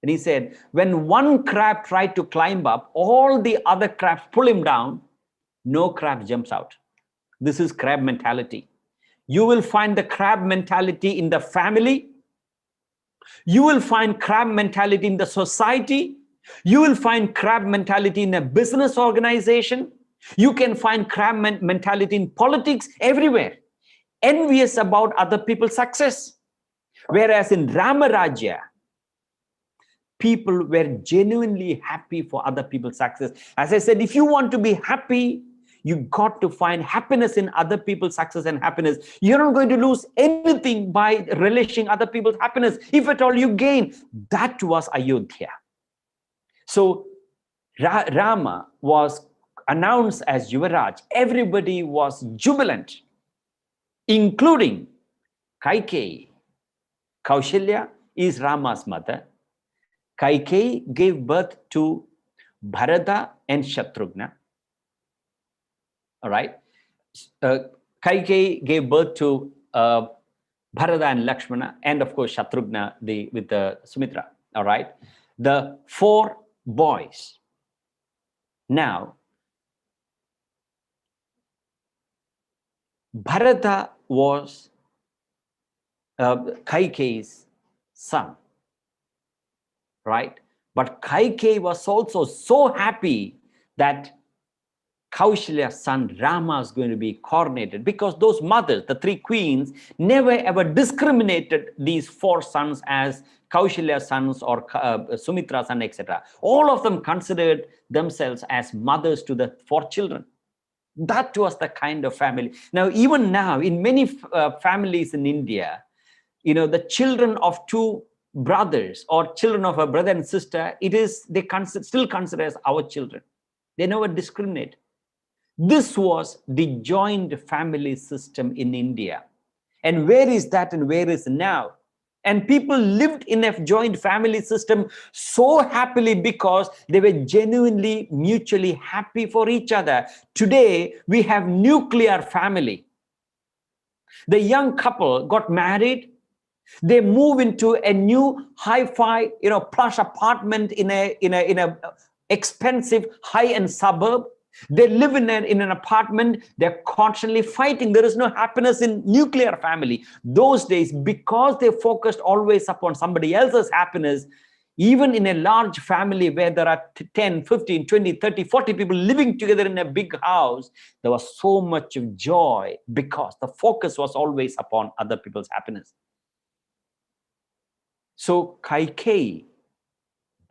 And he said, when one crab tried to climb up, all the other crabs pull him down, no crab jumps out. This is crab mentality. You will find the crab mentality in the family. You will find crab mentality in the society. You will find crab mentality in a business organization. You can find crab mentality in politics, everywhere. Envious about other people's success. Whereas in Ramarajya, people were genuinely happy for other people's success. As I said, if you want to be happy, you got to find happiness in other people's success and happiness. You're not going to lose anything by relishing other people's happiness. If at all you gain, that was Ayodhya. So Rama was announced as Yuvaraj. Everybody was jubilant, including Kaikeyi. Kaushalya is Rama's mother. Kaikeyi gave birth to Bharata and Shatrughna. All right. Kaikeyi gave birth to Bharata and Lakshmana, and of course Shatrughna with Sumitra. All right. The 4 boys. Now, Bharata was Kaikeyi's son, right? But Kaikeyi was also so happy that Kaushalya's son Rama is going to be coronated, because those mothers, the 3 queens, never ever discriminated these 4 sons as Kaushalya's sons or Sumitra's son, etc. All of them considered themselves as mothers to the 4 children. That was the kind of family. Now, even now, in many families in India, you know, the children of 2 brothers or children of a brother and sister, they still consider as our children. They never discriminate. This was the joint family system in India. And where is that and where is now? And people lived in a joint family system so happily because they were genuinely, mutually happy for each other. Today, we have nuclear family. The young couple got married. They move into a new hi-fi, plush apartment in a expensive high-end suburb. They live in an apartment. They're constantly fighting. There is no happiness in nuclear family. Those days, because they focused always upon somebody else's happiness, even in a large family where there are 10, 15, 20, 30, 40 people living together in a big house, there was so much of joy because the focus was always upon other people's happiness. So Kaikeyi,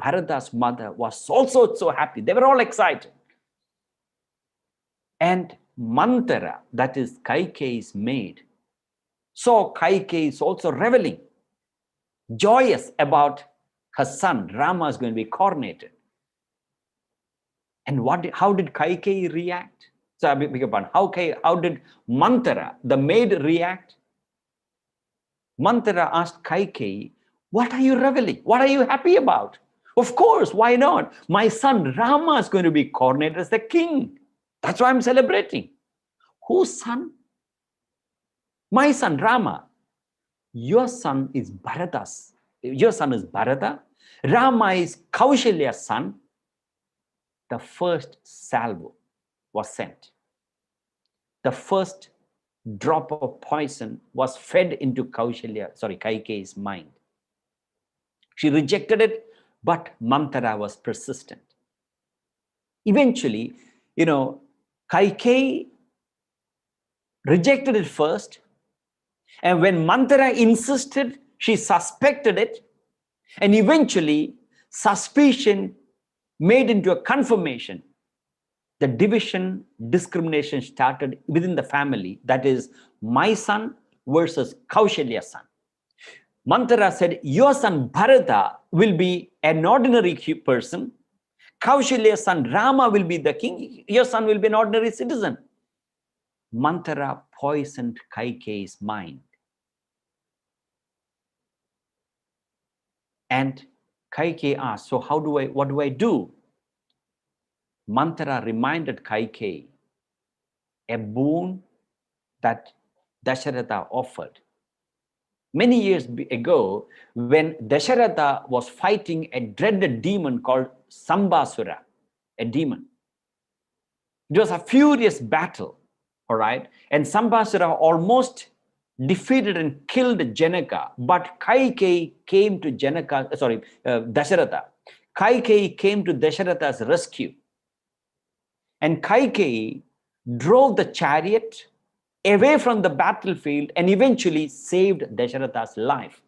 Bharata's mother, was also so happy. They were all excited. And Manthara, that is Kaikeyi's maid, saw Kaikeyi is also reveling, joyous about her son Rama is going to be coronated. And how did Kaikeyi react? So I beg your pardon. How did Manthara, the maid, react? Manthara asked Kaikeyi, "What are you reveling? What are you happy about?" "Of course, why not? My son Rama is going to be coronated as the king. That's why I'm celebrating." "Whose son?" "My son Rama." "Your son is Bharata's. Your son is Bharata. Rama is Kaushalya's son." The first salvo was sent. The first drop of poison was fed into Kaikeyi's mind. She rejected it, but Manthara was persistent. Eventually, Kaikeyi rejected it first, and when Manthara insisted, she suspected it, and eventually suspicion made into a confirmation. The division, discrimination started within the family. That is, my son versus Kaushalya's son. Manthara said, "Your son Bharata will be an ordinary person. Kaushalya's son Rama will be the king. Your son will be an ordinary citizen." Manthara poisoned Kaikeyi's mind. And Kaikeyi asked, "So what do I do?" Manthara reminded Kaikeyi a boon that Dasharatha offered. Many years ago, when Dasharatha was fighting a dreaded demon called Sambasura, a demon. It was a furious battle, all right? And Sambasura almost defeated and killed Janaka, but Kaikeyi came to Dasharatha. Kaikeyi came to Dasharatha's rescue. And Kaikeyi drove the chariot away from the battlefield and eventually saved Dasharatha's life.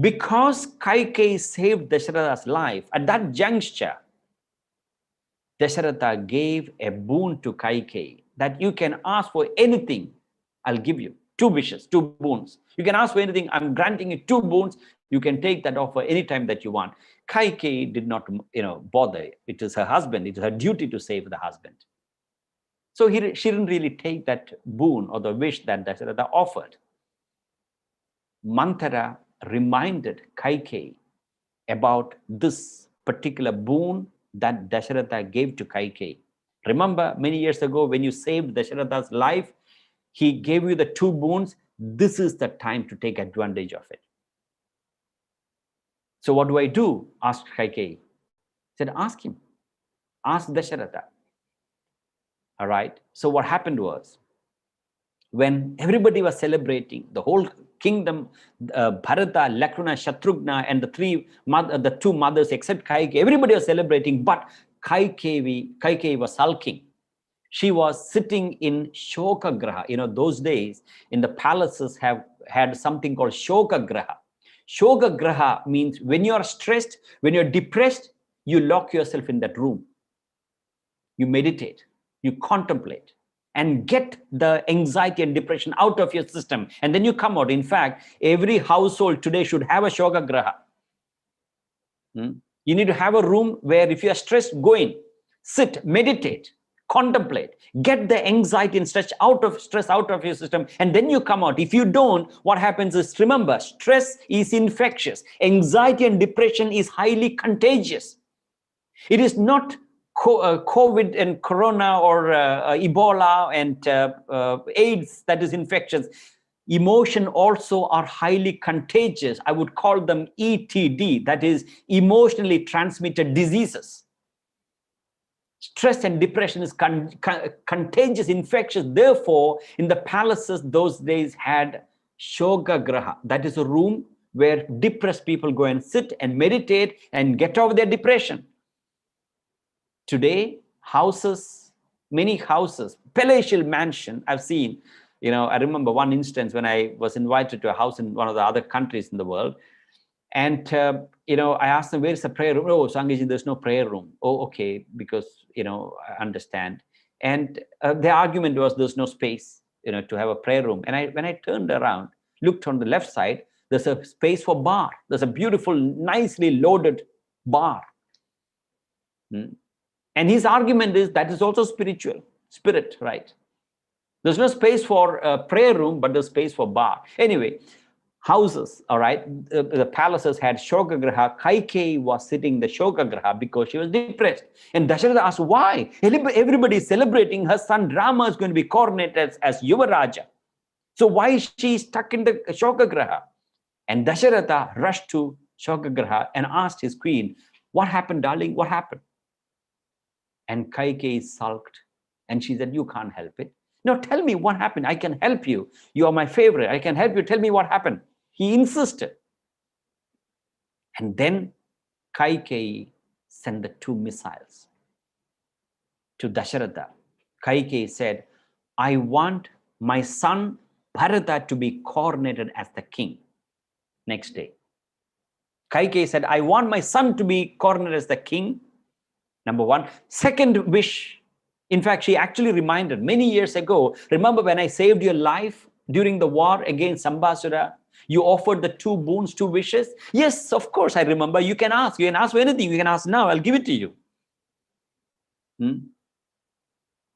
Because Kaikeyi saved Dasharatha's life, at that juncture, Dasharatha gave a boon to Kaikeyi that you can ask for anything, I'll give you. 2 wishes, 2 boons. You can ask for anything, I'm granting you 2 boons. You can take that offer anytime that you want. Kaikeyi did not, bother. It is her husband. It is her duty to save the husband. So she didn't really take that boon or the wish that Dasharatha offered. Manthara reminded Kaikeyi about this particular boon that Dasharatha gave to Kaikeyi. Remember, many years ago, when you saved Dasharatha's life, he gave you the 2 boons. This is the time to take advantage of it. "So what do I do?" asked Kaikeyi. He said, "Ask him. Ask Dasharatha." All right. So what happened was, when everybody was celebrating, the whole kingdom, Bharata, Lakshmana, Shatrughna, and the 2 mothers except Kaikeyi, everybody was celebrating, but Kaikeyi was sulking. She was sitting in Shokagraha. Those days in the palaces have had something called Shokagraha. Shokagraha means when you are stressed, when you're depressed, you lock yourself in that room. You meditate, you contemplate, and get the anxiety and depression out of your system. And then you come out. In fact, every household today should have a Shokagraha. You need to have a room where if you are stressed, go in, sit, meditate, contemplate, get the anxiety and stress out of your system, and then you come out. If you don't, what happens is, remember, stress is infectious. Anxiety and depression is highly contagious. It is not COVID and Corona, or Ebola and AIDS, that is infections, emotion also are highly contagious. I would call them ETD, that is emotionally transmitted diseases. Stress and depression is contagious infections. Therefore, in the palaces those days had Shoga Graha. That is a room where depressed people go and sit and meditate and get over their depression. Today, houses, many houses, palatial mansion, I've seen, I remember one instance when I was invited to a house in one of the other countries in the world. And, I asked them, where is the prayer room? Oh, Sangaji, there's no prayer room. Oh, okay, because, I understand. And the argument was there's no space, to have a prayer room. And when I turned around, looked on the left side, there's a space for bar. There's a beautiful, nicely loaded bar. And his argument is that is also spirit, right? There's no space for a prayer room, but there's space for bar. Anyway, houses, all right, the palaces had Shogagraha. Kaikeyi was sitting in the Shogagraha because she was depressed. And Dasharatha asked, why? Everybody is celebrating her son Rama is going to be coronated as Yuvaraja. So why is she stuck in the Shogagraha? And Dasharatha rushed to Shogagraha and asked his queen, what happened, darling? What happened? And Kaikeyi sulked and she said, you can't help it. No, tell me what happened. I can help you. You are my favorite. I can help you. Tell me what happened. He insisted. And then Kaikeyi sent the 2 missiles to Dasharatha. Kaikeyi said, I want my son Bharata to be coronated as the king. Next day, Kaikeyi said, I want my son to be coronated as the king. Number one. Second wish, in fact, she actually reminded many years ago, remember when I saved your life during the war against Sambasura? You offered the 2 boons, 2 wishes. Yes, of course, I remember. You can ask for anything. You can ask now. I'll give it to you.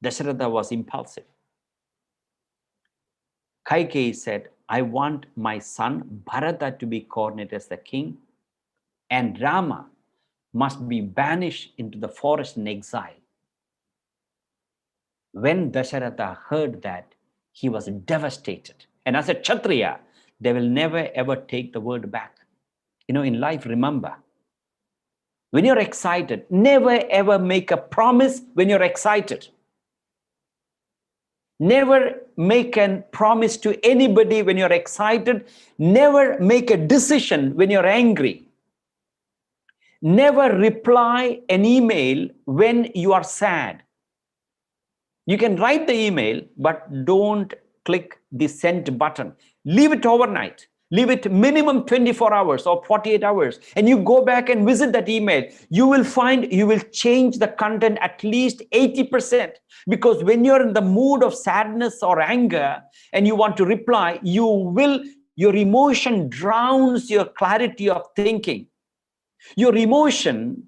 Dasharatha was impulsive. Kaikeyi said, I want my son Bharata to be coronated as the king, and Rama must be banished into the forest in exile. When Dasharatha heard that, he was devastated. And as a Kshatriya, they will never ever take the word back. In life, remember, when you're excited, never ever make a promise when you're excited. Never make a promise to anybody when you're excited. Never make a decision when you're angry. Never reply an email when you are sad. You can write the email, but don't click the send button. Leave it overnight. Leave it minimum 24 hours or 48 hours. And you go back and visit that email. You will find you will change the content at least 80%. Because when you're in the mood of sadness or anger and you want to reply, your emotion drowns your clarity of thinking. Your emotion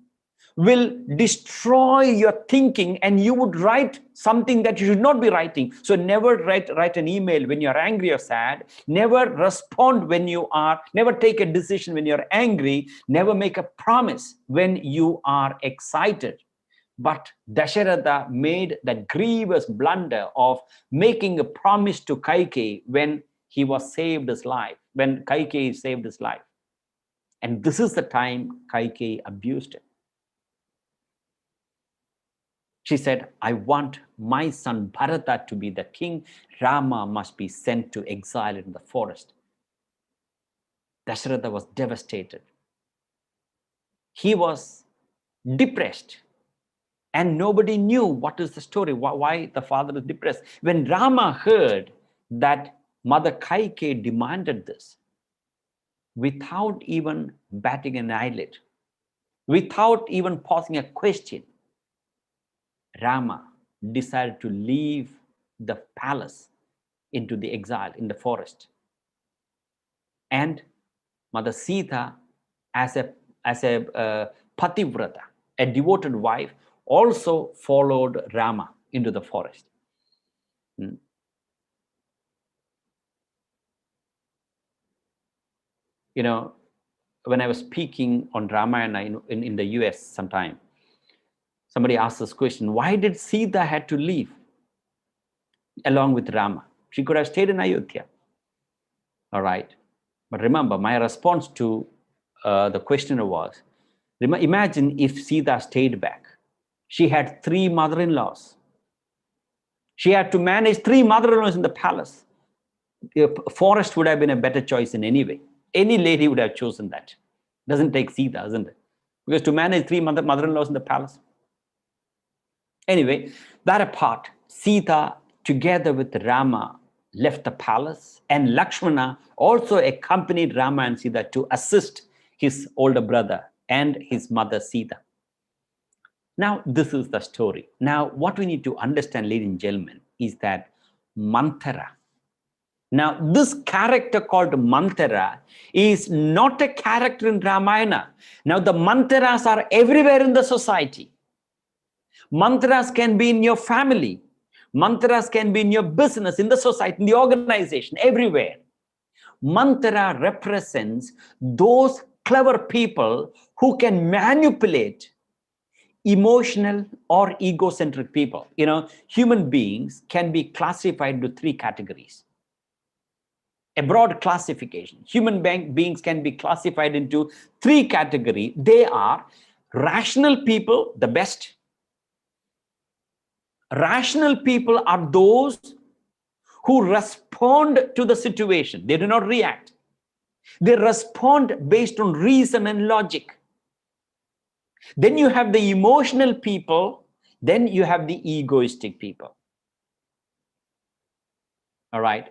will destroy your thinking and you would write something that you should not be writing. So never write an email when you're angry or sad. Never respond never take a decision when you're angry. Never make a promise when you are excited. But Dasharatha made the grievous blunder of making a promise to Kaikeyi when Kaikeyi saved his life. And this is the time Kaikeyi abused him. She said, I want my son Bharata to be the king. Rama must be sent to exile in the forest. Dasharatha was devastated. He was depressed. And nobody knew what is the story, why the father is depressed. When Rama heard that Mother Kaikeyi demanded this, without even batting an eyelid, without even posing a question, Rama decided to leave the palace into the exile in the forest. And Mother Sita, as a pativrata, a devoted wife, also followed Rama into the forest. When I was speaking on Ramayana in the US sometime, Somebody asked this question, why did Sita had to leave along with Rama? She could have stayed in Ayodhya. All right. But remember, my response to the questioner was, imagine if Sita stayed back. She had 3 mother-in-laws. She had to manage 3 mother-in-laws in the palace. Forest would have been a better choice in any way. Any lady would have chosen that. Doesn't take Sita, doesn't it? Because to manage 3 mother-in-laws in the palace. Anyway, that apart, Sita together with Rama left the palace, and Lakshmana also accompanied Rama and Sita to assist his older brother and his mother Sita. Now, this is the story. Now, what we need to understand, ladies and gentlemen, is that Manthara. Now, this character called Manthara is not a character in Ramayana. Now, the Mantharas are everywhere in the society. Mantras can be in your family. Mantras can be in your business, in the society, in the organization, everywhere. Mantra represents those clever people who can manipulate emotional or egocentric people. You know, human beings can be classified into 3 categories. A broad classification. Human beings can be classified into 3 categories. They are rational people, the best. Rational people are those who respond to the situation. They do not react. They respond based on reason and logic. Then you have the emotional people. Then you have the egoistic people. All right.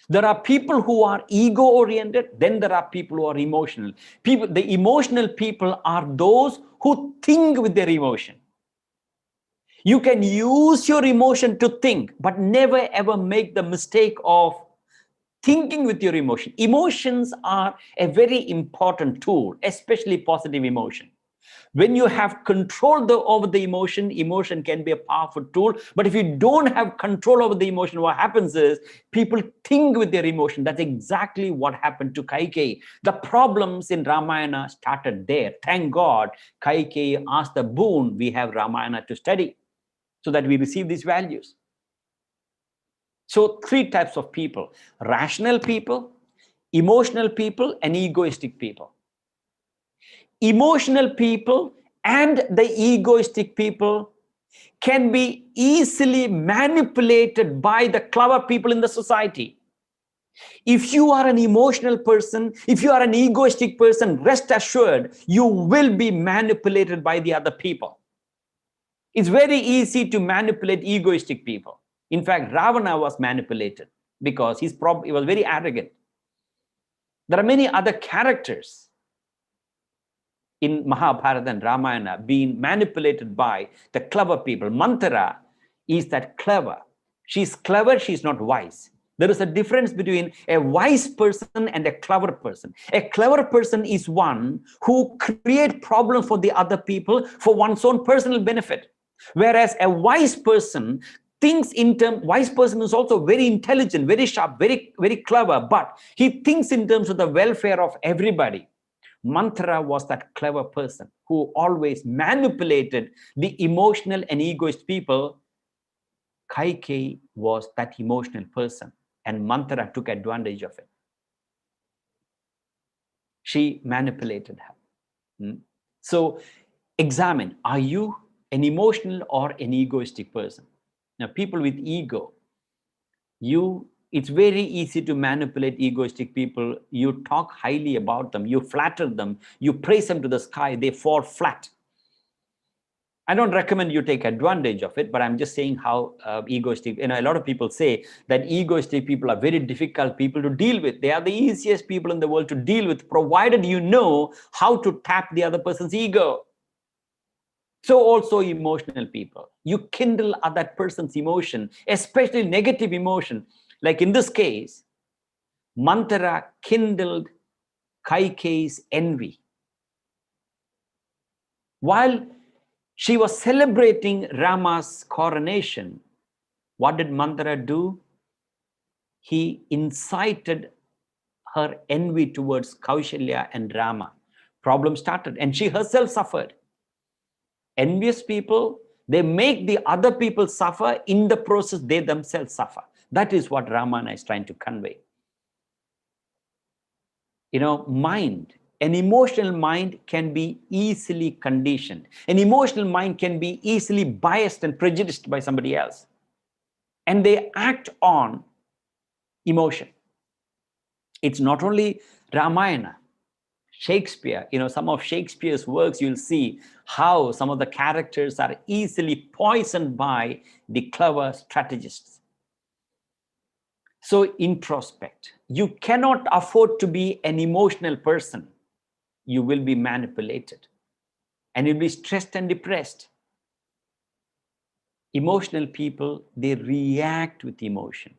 There are people who are ego-oriented. Then there are people who are emotional. The emotional people are those who think with their emotion. You can use your emotion to think, but never ever make the mistake of thinking with your emotion. Emotions are a very important tool, especially positive emotion. When you have control over the emotion, emotion can be a powerful tool. But if you don't have control over the emotion, what happens is people think with their emotion. That's exactly what happened to Kaikeyi. The problems in Ramayana started there. Thank God, Kaikeyi asked the boon, we have Ramayana to study, so that we receive these values. So 3 types of people: rational people, emotional people, and egoistic people. Emotional people and the egoistic people can be easily manipulated by the clever people in the society. If you are an emotional person, if you are an egoistic person, rest assured, you will be manipulated by the other people. It's very easy to manipulate egoistic people. In fact, Ravana was manipulated because he was very arrogant. There are many other characters in Mahabharata and Ramayana being manipulated by the clever people. Manthara is that clever. She's clever, she's not wise. There is a difference between a wise person and a clever person. A clever person is one who creates problems for the other people for one's own personal benefit. Whereas a wise person thinks in terms, wise person is also very intelligent, very sharp, very, very clever, but he thinks in terms of the welfare of everybody. Manthara was that clever person who always manipulated the emotional and egoist people. Kaikeyi was that emotional person, and Manthara took advantage of it. She manipulated her. So examine, are you an emotional or an egoistic person? Now, people with ego, it's very easy to manipulate egoistic people. You talk highly about them, you flatter them, you praise them to the sky, they fall flat. I don't recommend you take advantage of it, but I'm just saying how egoistic, a lot of people say that egoistic people are very difficult people to deal with. They are the easiest people in the world to deal with, provided you know how to tap the other person's ego. So also emotional people. You kindle that person's emotion, especially negative emotion. Like in this case, Manthara kindled Kaikeyi's envy. While she was celebrating Rama's coronation, what did Manthara do? He incited her envy towards Kaushalya and Rama. Problem started, and she herself suffered. Envious people, they make the other people suffer. In the process, they themselves suffer. That is what Ramayana is trying to convey. Mind, an emotional mind can be easily conditioned. An emotional mind can be easily biased and prejudiced by somebody else. And they act on emotion. It's not only Ramayana. Shakespeare, some of Shakespeare's works, you'll see how some of the characters are easily poisoned by the clever strategists. So introspect. You cannot afford to be an emotional person. You will be manipulated and you'll be stressed and depressed. Emotional people, they react with emotion.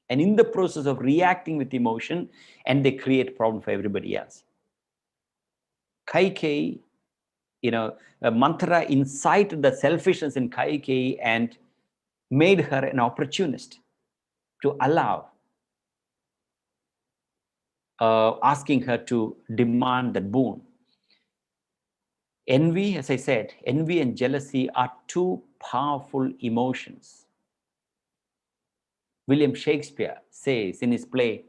And in the process of reacting with emotion, and they create problem for everybody else. Kaikeyi, Manthara incited the selfishness in Kaikeyi and made her an opportunist to allow, asking her to demand that boon. Envy, as I said, envy and jealousy are two powerful emotions. William Shakespeare says in his play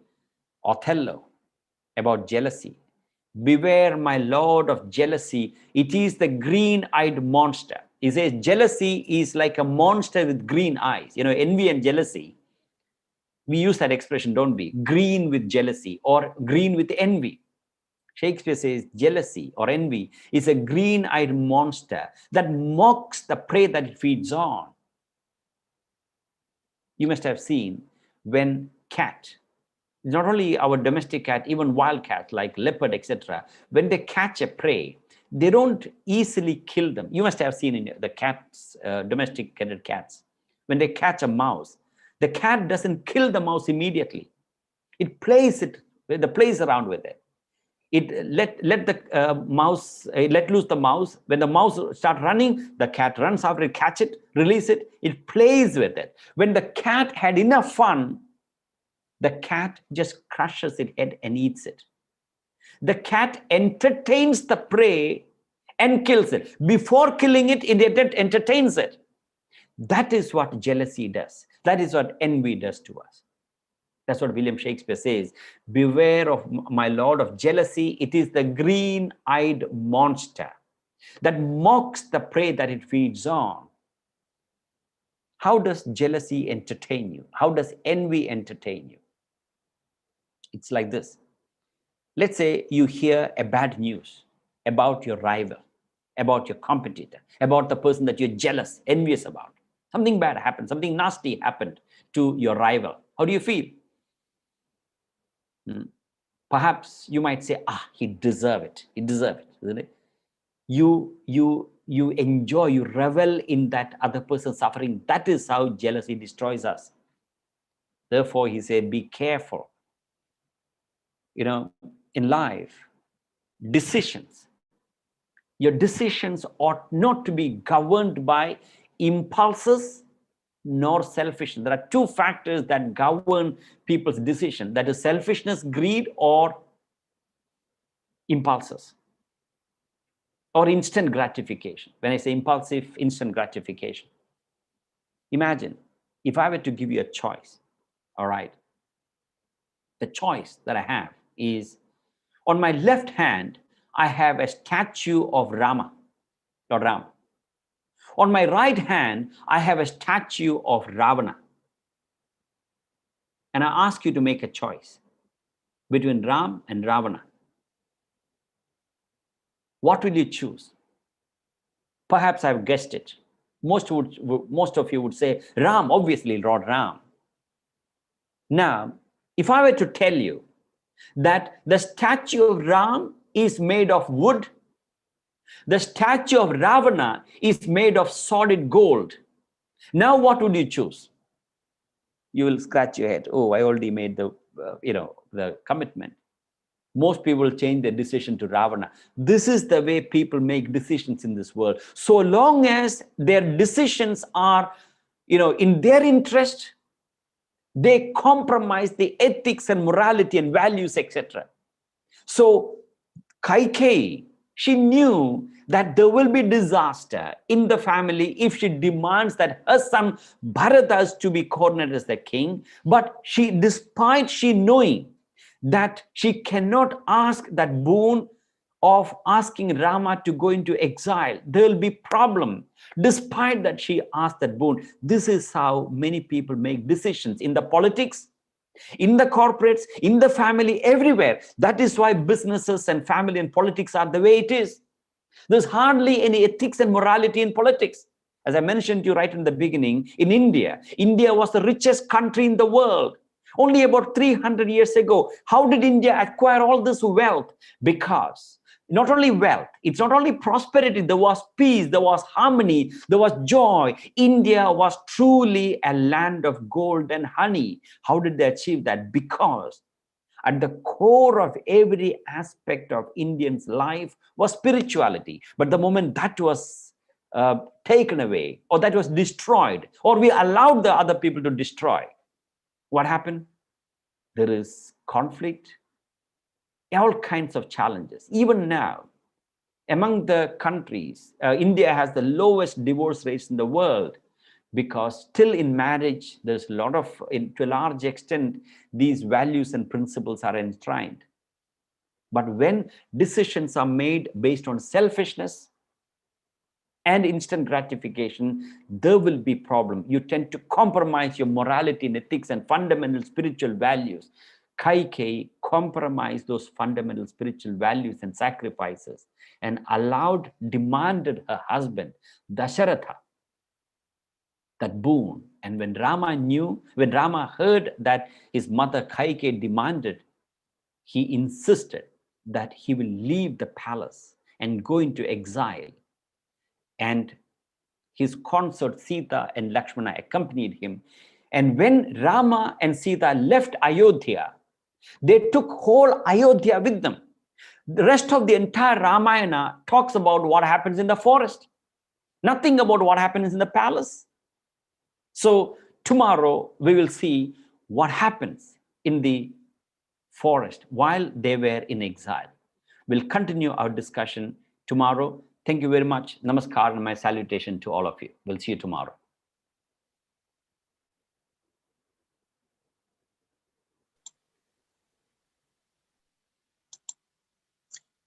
Othello about jealousy, "Beware, my lord, of jealousy. It is the green-eyed monster." He says jealousy is like a monster with green eyes. Envy and jealousy, we use that expression, don't we? Green with jealousy or green with envy. Shakespeare says jealousy or envy is a green-eyed monster that mocks the prey that it feeds on. You must have seen when cat, not only our domestic cat, even wild cats like leopard, etc., when they catch a prey, they don't easily kill them. You must have seen in the cats, domesticated cats, when they catch a mouse, the cat doesn't kill the mouse immediately. It plays around with it. It let the mouse, let loose the mouse. When the mouse starts running, the cat runs after it, catch it, release it. It plays with it. When the cat had enough fun, the cat just crushes its head and eats it. The cat entertains the prey and kills it. Before killing it, it entertains it. That is what jealousy does. That is what envy does to us. That's what William Shakespeare says. "Beware of my lord of jealousy. It is the green-eyed monster that mocks the prey that it feeds on." How does jealousy entertain you? How does envy entertain you? It's like this. Let's say you hear a bad news about your rival, about your competitor, about the person that you're jealous, envious about. Something bad happened, something nasty happened to your rival. How do you feel? Perhaps you might say, he deserved it. He deserved it, isn't it? You enjoy, you revel in that other person's suffering. That is how jealousy destroys us. Therefore, he said, be careful. In life, decisions, your decisions ought not to be governed by impulses nor selfishness. There are two factors that govern people's decision. That is selfishness, greed, or impulses, or instant gratification. When I say impulsive, instant gratification. Imagine if I were to give you a choice, all right? The choice that I have is, on my left hand, I have a statue of Rama, Lord Rama. On my right hand, I have a statue of Ravana. And I ask you to make a choice between Ram and Ravana. What will you choose? Perhaps I've guessed it. Most of you would say Ram, obviously Lord Ram. Now, if I were to tell you that the statue of Ram is made of wood, the statue of Ravana is made of solid gold, now what would you choose? You will scratch your head. Oh, I already made the commitment. Most people will change their decision to Ravana. This is the way people make decisions in this world. So long as their decisions are, in their interest, they compromise the ethics and morality and values, etc. So Kaikeyi, She knew that there will be disaster in the family if she demands that her son Bharata is to be coronated as the king. But despite she knowing that she cannot ask that boon of asking Rama to go into exile, there will be problem. Despite that she asked that boon. This is how many people make decisions in the politics, in the corporates, in the family, everywhere. That is why businesses and family and politics are the way it is. There's hardly any ethics and morality in politics. As I mentioned to you right in the beginning, in India was the richest country in the world. Only about 300 years ago. How did India acquire all this wealth? Because not only wealth, it's not only prosperity, there was peace, there was harmony, there was joy. India was truly a land of gold and honey. How did they achieve that? Because at the core of every aspect of Indians' life was spirituality. But the moment that was taken away, or that was destroyed, or we allowed the other people to destroy, what happened? There is conflict, all kinds of challenges. Even now, among the countries, India has the lowest divorce rates in the world, because still in marriage, there's a lot of, to a large extent, these values and principles are enshrined. But when decisions are made based on selfishness and instant gratification, there will be problem. You tend to compromise your morality and ethics and fundamental spiritual values. Kaikeyi compromised those fundamental spiritual values and sacrifices and demanded her husband, Dasharatha, that boon. And when Rama heard that his mother Kaikeyi demanded, he insisted that he will leave the palace and go into exile. And his consort Sita and Lakshmana accompanied him. And when Rama and Sita left Ayodhya, they took whole Ayodhya with them. The rest of the entire Ramayana talks about what happens in the forest. Nothing about what happens in the palace. So tomorrow we will see what happens in the forest while they were in exile. We'll continue our discussion tomorrow. Thank you very much. Namaskar and my salutation to all of you. We'll see you tomorrow.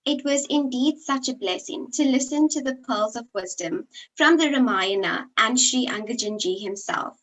It was indeed such a blessing to listen to the pearls of wisdom from the Ramayana and Sri Angajan ji himself.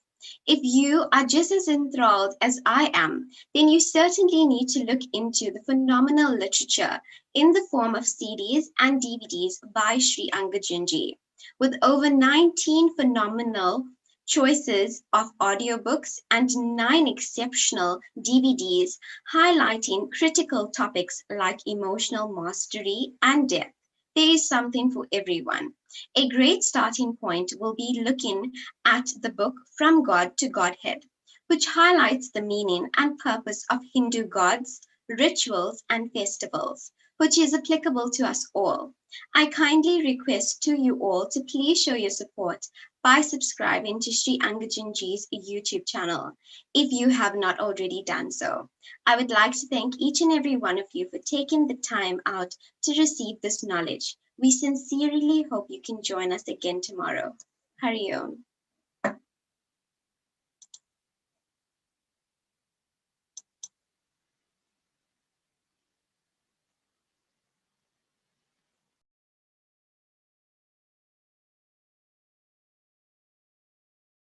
If you are just as enthralled as I am, then you certainly need to look into the phenomenal literature in the form of CDs and DVDs by Sri Angajan ji, with over 19 phenomenal choices of audiobooks and 9 exceptional DVDs highlighting critical topics like emotional mastery and depth. There is something for everyone. A great starting point will be looking at the book From God to Godhead, which highlights the meaning and purpose of Hindu gods, rituals, and festivals, which is applicable to us all. I kindly request to you all to please show your support by subscribing to Sri Angajan ji's YouTube channel, if you have not already done so. I would like to thank each and every one of you for taking the time out to receive this knowledge. We sincerely hope you can join us again tomorrow. Hari Om.